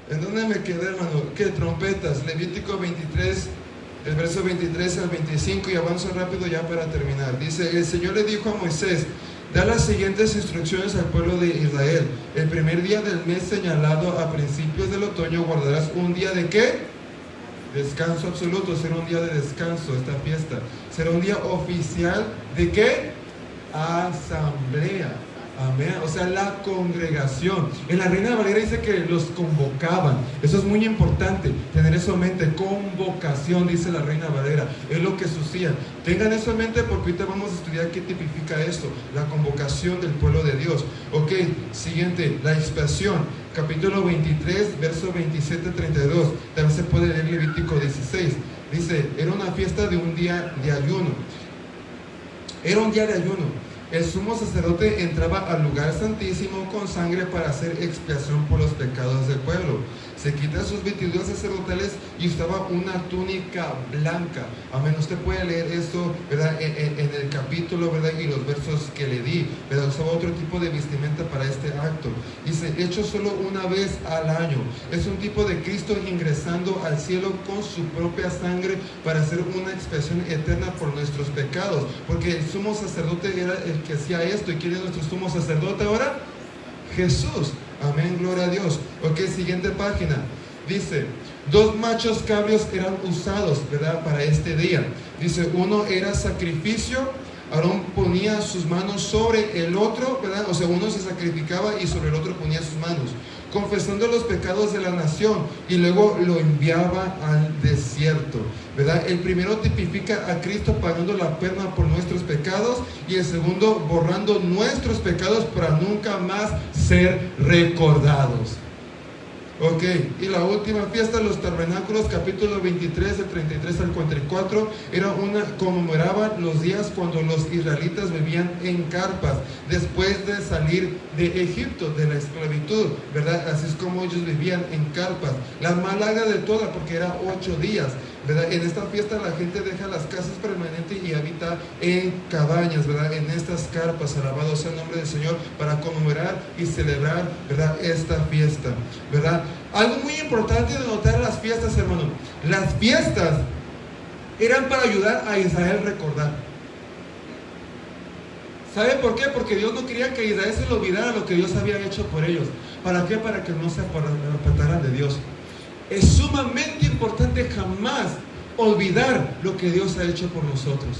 ¿En dónde me quedé, hermano? ¿Qué? Trompetas. Levítico 23, el verso 23 al 25. Y avanzo rápido ya para terminar. Dice: el Señor le dijo a Moisés: da las siguientes instrucciones al pueblo de Israel. El primer día del mes señalado a principios del otoño guardarás un día de ¿qué? Descanso absoluto. Será un día de descanso esta fiesta. Será un día oficial de ¿qué? Asamblea. Amén. O sea, la congregación. En la Reina Valera dice que los convocaban. Eso es muy importante, tener eso en mente. Convocación, dice la Reina Valera. Es lo que sucedía. Tengan eso en mente porque ahorita vamos a estudiar qué tipifica esto. La convocación del pueblo de Dios. Ok, siguiente, la expiación. Capítulo 23, verso 27-32. También se puede leer Levítico 16. Dice: era una fiesta de un día de ayuno. Era un día de ayuno. El sumo sacerdote entraba al lugar santísimo con sangre para hacer expiación por los pecados del pueblo. Se quita sus vestiduras sacerdotales y usaba una túnica blanca. Amén. Usted puede leer esto, ¿verdad? En el capítulo, ¿verdad? Y los versos que le di, ¿verdad? Usaba otro tipo de vestimenta para este acto. Dice: hecho solo una vez al año. Es un tipo de Cristo ingresando al cielo con su propia sangre para hacer una expiación eterna por nuestros pecados. Porque el sumo sacerdote era el que hacía esto. ¿Y quién es nuestro sumo sacerdote ahora? Jesús. Amén, gloria a Dios. Ok, siguiente página. Dice: 2 machos cabríos eran usados, ¿verdad? Para este día. Dice: uno era sacrificio. Aarón ponía sus manos sobre el otro, ¿verdad? O sea, uno se sacrificaba y sobre el otro ponía sus manos, confesando los pecados de la nación, y luego lo enviaba al desierto, ¿verdad? El primero tipifica a Cristo pagando la pena por nuestros pecados, y el segundo borrando nuestros pecados para nunca más ser recordados. Ok, y la última fiesta, los tabernáculos, capítulo 23, del 33 al 44, conmemoraban los días cuando los israelitas vivían en carpas, después de salir de Egipto, de la esclavitud, ¿verdad? Así es como ellos vivían en carpas. La más larga de todas, porque era 8 días, ¿verdad? En esta fiesta la gente deja las casas permanentes y habita en cabañas, ¿verdad? En estas carpas, alabado sea el nombre del Señor, para conmemorar y celebrar, ¿verdad? Esta fiesta, ¿verdad? Algo muy importante de notar las fiestas, hermano. Las fiestas eran para ayudar a Israel a recordar. ¿Sabe por qué? Porque Dios no quería que Israel se le olvidara lo que Dios había hecho por ellos. ¿Para qué? Para que no se apartaran de Dios. Es sumamente importante jamás olvidar lo que Dios ha hecho por nosotros,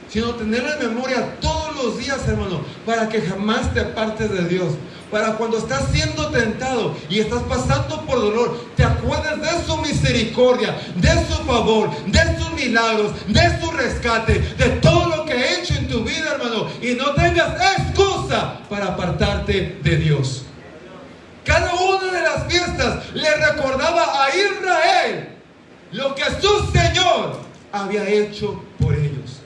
sino tenerlo en memoria todos los días, hermano, para que jamás te apartes de Dios. Para cuando estás siendo tentado y estás pasando por dolor, te acuerdes de su misericordia, de su favor, de sus milagros, de su rescate, de todo lo que ha hecho en tu vida, hermano, y no tengas excusa para apartarte de Dios. recordaba a Israel lo que su Señor había hecho por ellos.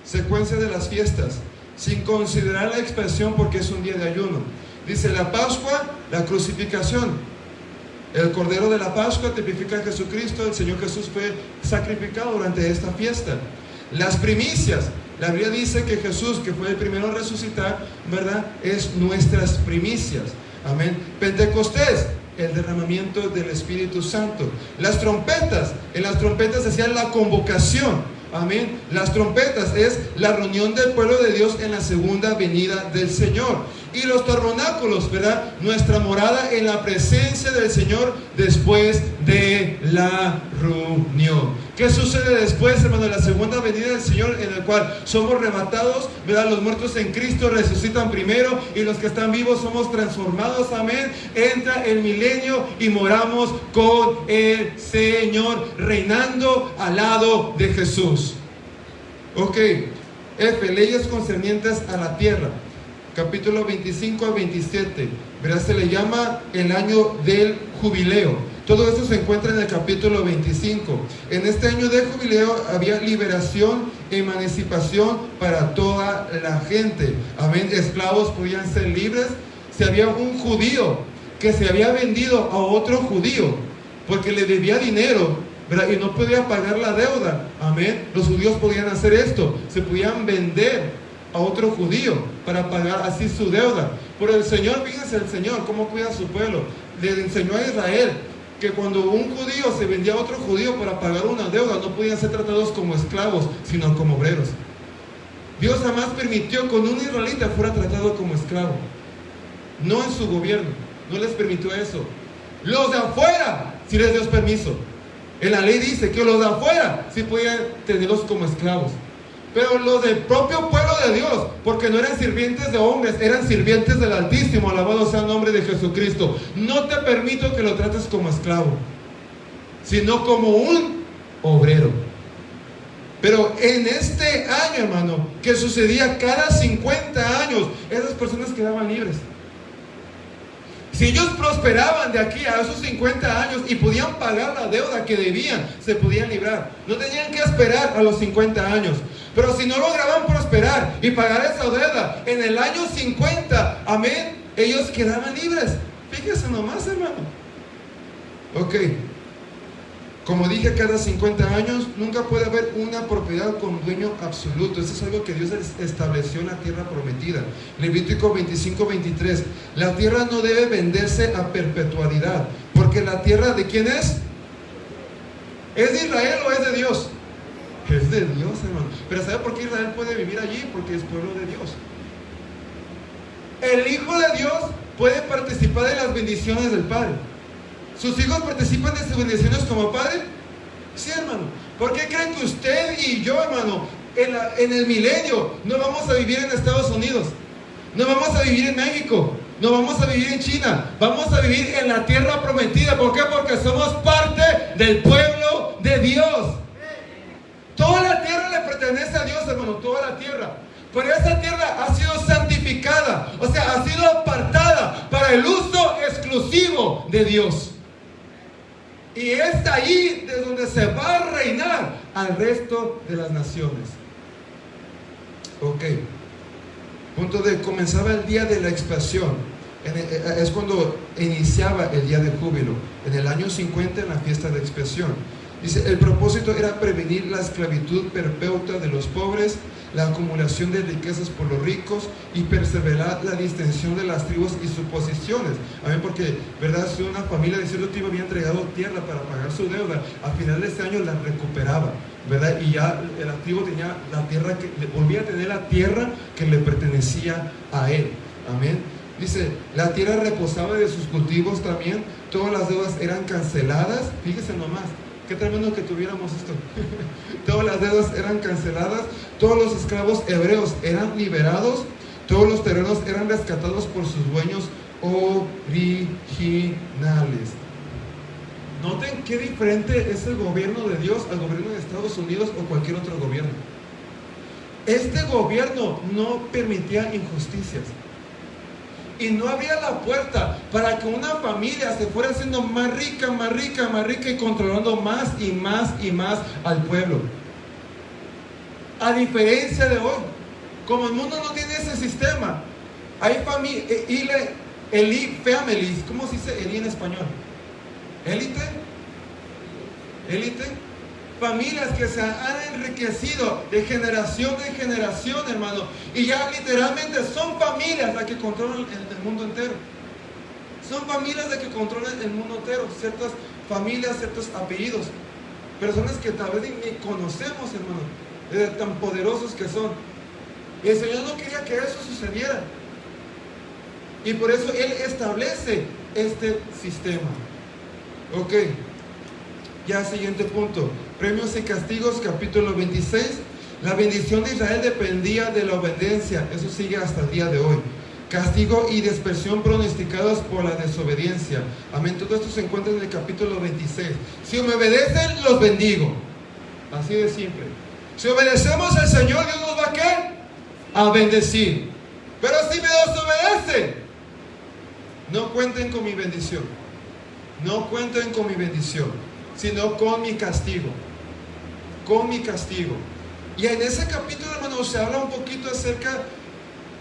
Secuencia de las fiestas, sin considerar la expresión porque es un día de ayuno. Dice la Pascua, la crucificación. El Cordero de la Pascua tipifica a Jesucristo. El Señor Jesús fue sacrificado durante esta fiesta. Las primicias. La Biblia dice que Jesús, que fue el primero a resucitar, ¿verdad?, es nuestras primicias. Amén. Pentecostés, el derramamiento del Espíritu Santo. Las trompetas, en las trompetas se hacía la convocación. Amén. Las trompetas es la reunión del pueblo de Dios en la segunda venida del Señor. Y los tabernáculos, ¿verdad?, nuestra morada en la presencia del Señor después de la reunión. ¿Qué sucede después, hermano, de la segunda venida del Señor, en el cual somos arrebatados, ¿verdad? Los muertos en Cristo resucitan primero y los que están vivos somos transformados. Amén. Entra el milenio y moramos con el Señor, reinando al lado de Jesús. Ok. F, leyes concernientes a la tierra. Capítulo 25 al 27, ¿verdad? Se le llama el año del jubileo. Todo esto se encuentra en el capítulo 25. En este año del jubileo había liberación, emancipación para toda la gente. Amén. Esclavos podían ser libres. Si había un judío que se había vendido a otro judío porque le debía dinero, ¿verdad?, y no podía pagar la deuda, amén, los judíos podían hacer esto. Se podían vender a otro judío para pagar así su deuda. Pero el Señor, fíjense el Señor cómo cuida a su pueblo. Le enseñó a Israel que cuando un judío se vendía a otro judío para pagar una deuda, no podían ser tratados como esclavos, sino como obreros. Dios jamás permitió que un israelita fuera tratado como esclavo. No en su gobierno, no les permitió eso. Los de afuera sí les dio permiso. En la ley dice que los de afuera sí podían tenerlos como esclavos. Pero los del propio pueblo de Dios, porque no eran sirvientes de hombres, eran sirvientes del Altísimo, alabado sea el nombre de Jesucristo. No te permito que lo trates como esclavo, sino como un obrero. Pero en este año, hermano, que sucedía cada 50 años, esas personas quedaban libres. Si ellos prosperaban de aquí a esos 50 años y podían pagar la deuda que debían, se podían librar. No tenían que esperar a los 50 años. Pero si no lograban prosperar y pagar esa deuda en el año 50, amén, ellos quedaban libres. Fíjese nomás, hermano. Ok. Como dije, cada 50 años nunca puede haber una propiedad con dueño absoluto. Eso es algo que Dios estableció en la tierra prometida. Levítico 25-23. La tierra no debe venderse a perpetuidad, porque la tierra, ¿de quién es? ¿Es de Israel o es de Dios? Es de Dios, hermano. Pero ¿sabe por qué Israel puede vivir allí? Porque es pueblo de Dios. El Hijo de Dios puede participar de las bendiciones del Padre. ¿Sus hijos participan de sus bendiciones como padre? Sí, hermano. ¿Por qué creen que usted y yo, hermano, en el milenio no vamos a vivir en Estados Unidos? No vamos a vivir en México. No vamos a vivir en China. Vamos a vivir en la tierra prometida. ¿Por qué? Porque somos parte del pueblo de Dios. Toda la tierra le pertenece a Dios, hermano. Toda la tierra. Pero esa tierra ha sido santificada. O sea, ha sido apartada para el uso exclusivo de Dios. Y es ahí de donde se va a reinar al resto de las naciones. Ok. Punto de comenzaba el día de la expiación. Es cuando iniciaba el día de júbilo. En el año 50, en la fiesta de expiación. Dice, el propósito era prevenir la esclavitud perpetua de los pobres, la acumulación de riquezas por los ricos y perseverar la distensión de las tribus y suposiciones. Amén, porque, ¿verdad? Si una familia de cierto tipo había entregado tierra para pagar su deuda, al final de este año la recuperaba, ¿verdad? Y ya el activo tenía la tierra, volvía a tener la tierra que le pertenecía a él. Amén. Dice, la tierra reposaba de sus cultivos también, todas las deudas eran canceladas. Fíjese nomás. Qué tremendo que tuviéramos esto. Todas las deudas eran canceladas, todos los esclavos hebreos eran liberados, todos los terrenos eran rescatados por sus dueños originales. Noten qué diferente es el gobierno de Dios al gobierno de Estados Unidos o cualquier otro gobierno. Este gobierno no permitía injusticias. y no abría la puerta para que una familia se fuera haciendo más rica, más rica, más rica y controlando más y más y más al pueblo. A diferencia de hoy, como el mundo no tiene ese sistema, hay families, ¿cómo se dice elite en español? Élite. Familias que se han enriquecido de generación en generación, hermano, y ya literalmente son familias las que controlan el mundo entero. Son familias las que controlan el mundo entero. Ciertas familias, ciertos apellidos, personas que tal vez ni conocemos, hermano, de tan poderosos que son. Y el Señor no quería que eso sucediera, y por eso Él establece este sistema. Ok, ya siguiente punto. Premios y castigos, capítulo 26. La bendición de Israel dependía de la obediencia. Eso sigue hasta el día de hoy. Castigo y dispersión pronosticados por la desobediencia. Amén. Todo esto se encuentra en el capítulo 26. Si me obedecen, los bendigo. Así de simple. Si obedecemos al Señor, Dios nos va a ¿qué? A bendecir. Pero si me desobedecen, no cuenten con mi bendición. No cuenten con mi bendición, sino con mi castigo. Con mi castigo. Y en ese capítulo, hermano, se habla un poquito acerca,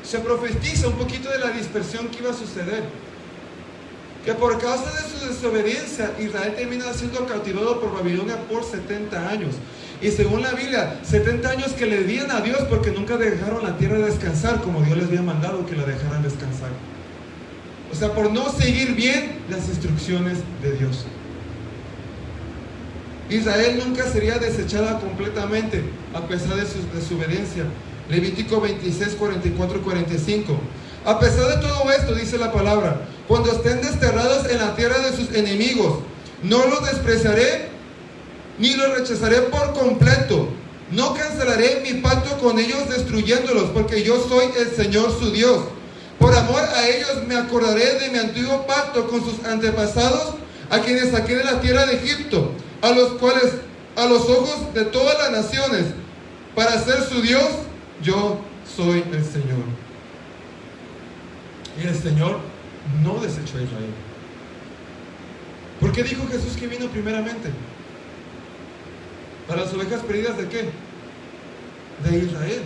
se profetiza un poquito de la dispersión que iba a suceder. Que por causa de su desobediencia, Israel termina siendo cautivado por Babilonia por 70 años. Y según la Biblia, 70 años que le dieron a Dios porque nunca dejaron la tierra descansar como Dios les había mandado que la dejaran descansar. O sea, por no seguir bien las instrucciones de Dios. Israel nunca sería desechada completamente a pesar de su desobediencia. Levítico 26, 44 y 45. A pesar de todo esto, dice la palabra, cuando estén desterrados en la tierra de sus enemigos, no los despreciaré ni los rechazaré por completo. No cancelaré mi pacto con ellos destruyéndolos, porque yo soy el Señor su Dios. Por amor a ellos me acordaré de mi antiguo pacto con sus antepasados, a quienes saqué de la tierra de Egipto, a los cuales, a los ojos de todas las naciones, para ser su Dios, yo soy el Señor. Y el Señor no desechó a Israel. ¿Por qué dijo Jesús que vino primeramente? ¿Para las ovejas perdidas de qué? De Israel.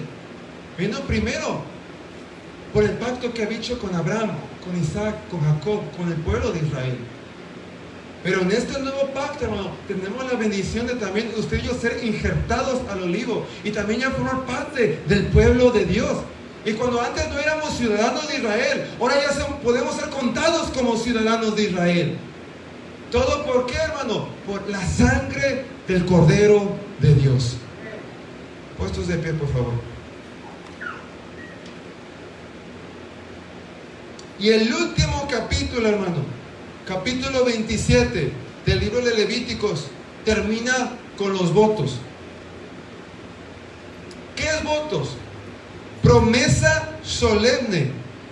Vino primero por el pacto que había hecho con Abraham, con Isaac, con Jacob, con el pueblo de Israel. Pero en este nuevo pacto, hermano, tenemos la bendición de también usted y yo ser injertados al olivo y también ya formar parte del pueblo de Dios. Y cuando antes no éramos ciudadanos de Israel, ahora ya podemos ser contados como ciudadanos de Israel. ¿Todo por qué, hermano? Por la sangre del Cordero de Dios. Puestos de pie, por favor. Y el último capítulo, hermano, capítulo 27 del libro de Levíticos, termina con los votos. ¿Qué es votos? Promesa solemne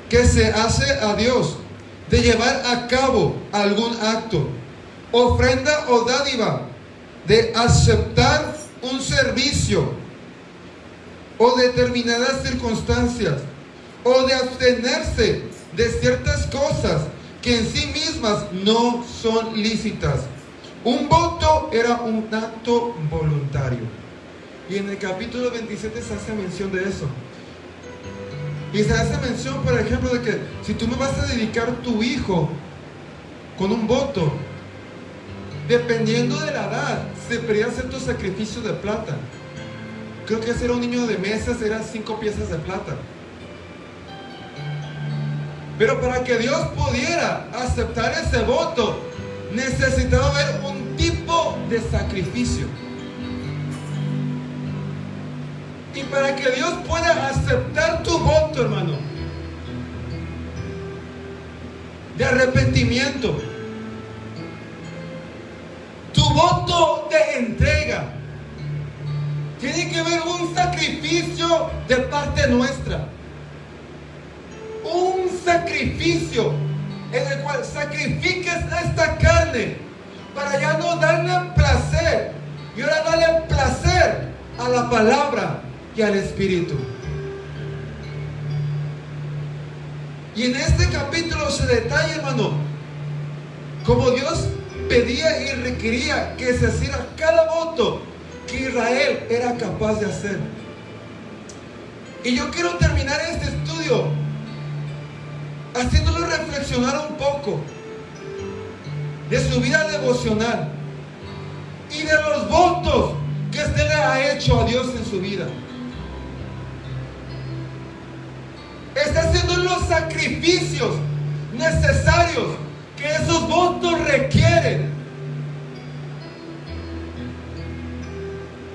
que se hace a Dios de llevar a cabo algún acto, ofrenda o dádiva, de aceptar un servicio o determinadas circunstancias, o de abstenerse de ciertas cosas que en sí mismas no son lícitas. Un voto era un acto voluntario. Y en el capítulo 27 se hace mención de eso. Y se hace mención, por ejemplo, de que si tú me vas a dedicar tu hijo con un voto, dependiendo de la edad, se pedían ciertos sacrificios de plata. Creo que ese era un niño de meses, eran 5 piezas de plata. Pero para que Dios pudiera aceptar ese voto, necesitaba haber un tipo de sacrificio. Y para que Dios pueda aceptar tu voto, hermano, de arrepentimiento, tu voto de entrega, tiene que haber un sacrificio de parte nuestra. Un sacrificio en el cual sacrifiques esta carne para ya no darle placer y ahora darle placer a la palabra y al Espíritu. Y en este capítulo se detalla, hermano, como Dios pedía y requería que se hiciera cada voto que Israel era capaz de hacer. Y yo quiero terminar este estudio haciéndolo reflexionar un poco de su vida devocional y de los votos que usted le ha hecho a Dios en su vida. Está haciendo los sacrificios necesarios que esos votos requieren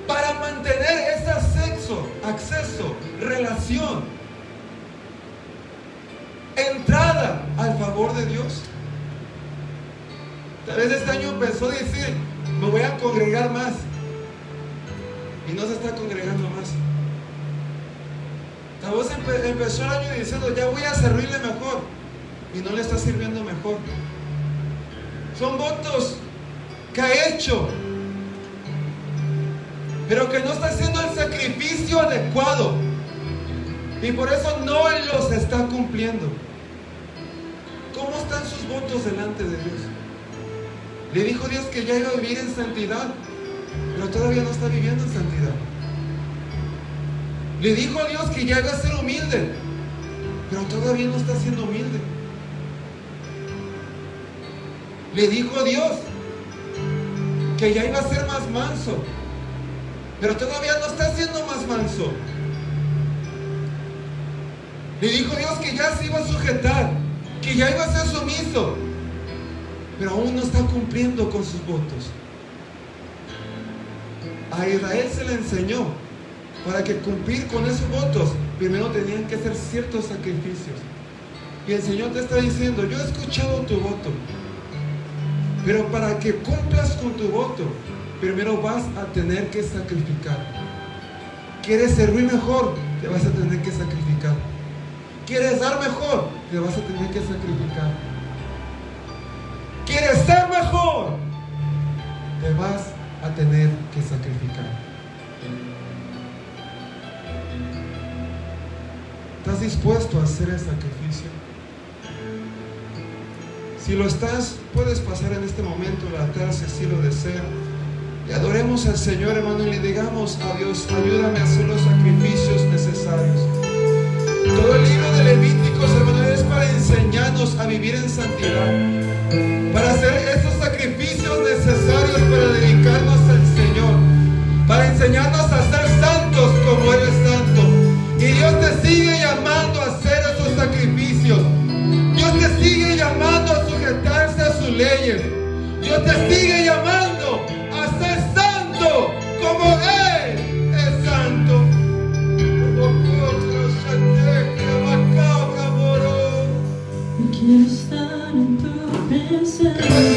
para mantener ese acceso, relación, entrada al favor de Dios. Tal vez este año empezó a decir, me voy a congregar más, y no se está congregando más. Tal vez empezó el año diciendo, ya voy a servirle mejor, y no le está sirviendo mejor. Son votos que ha hecho, pero que no está haciendo el sacrificio adecuado, y por eso no los está cumpliendo. ¿Cómo están sus votos delante de Dios? Le dijo Dios que ya iba a vivir en santidad, pero todavía no está viviendo en santidad. Le dijo a Dios que ya iba a ser humilde, pero todavía no está siendo humilde. Le dijo a Dios que ya iba a ser más manso, pero todavía no está siendo más manso. Le dijo Dios que ya se iba a sujetar, que ya iba a ser sumiso, pero aún no está cumpliendo con sus votos. A Israel se le enseñó, para que cumplir con esos votos, primero tenían que hacer ciertos sacrificios. Y el Señor te está diciendo, yo he escuchado tu voto, pero para que cumplas con tu voto, primero vas a tener que sacrificar. ¿Quieres servir mejor? Te vas a tener que sacrificar. ¿Quieres dar mejor? Te vas a tener que sacrificar. ¿Quieres ser mejor? Te vas a tener que sacrificar. ¿Estás dispuesto a hacer el sacrificio? Si lo estás, puedes pasar en este momento al altar si así lo deseas. Y adoremos al Señor, hermano, y le digamos a Dios, ayúdame a hacer los sacrificios necesarios. Todo el libro de Levíticos, hermano, es para enseñarnos a vivir en santidad, para hacer esos sacrificios necesarios para dedicarnos al Señor, para enseñarnos a ser santos como Él es santo. Y Dios te sigue llamando a hacer esos sacrificios. Dios te sigue llamando a sujetarse a sus leyes. Dios te sigue llamando a ser santo como Él es santo. Quiero estar en tu presencia.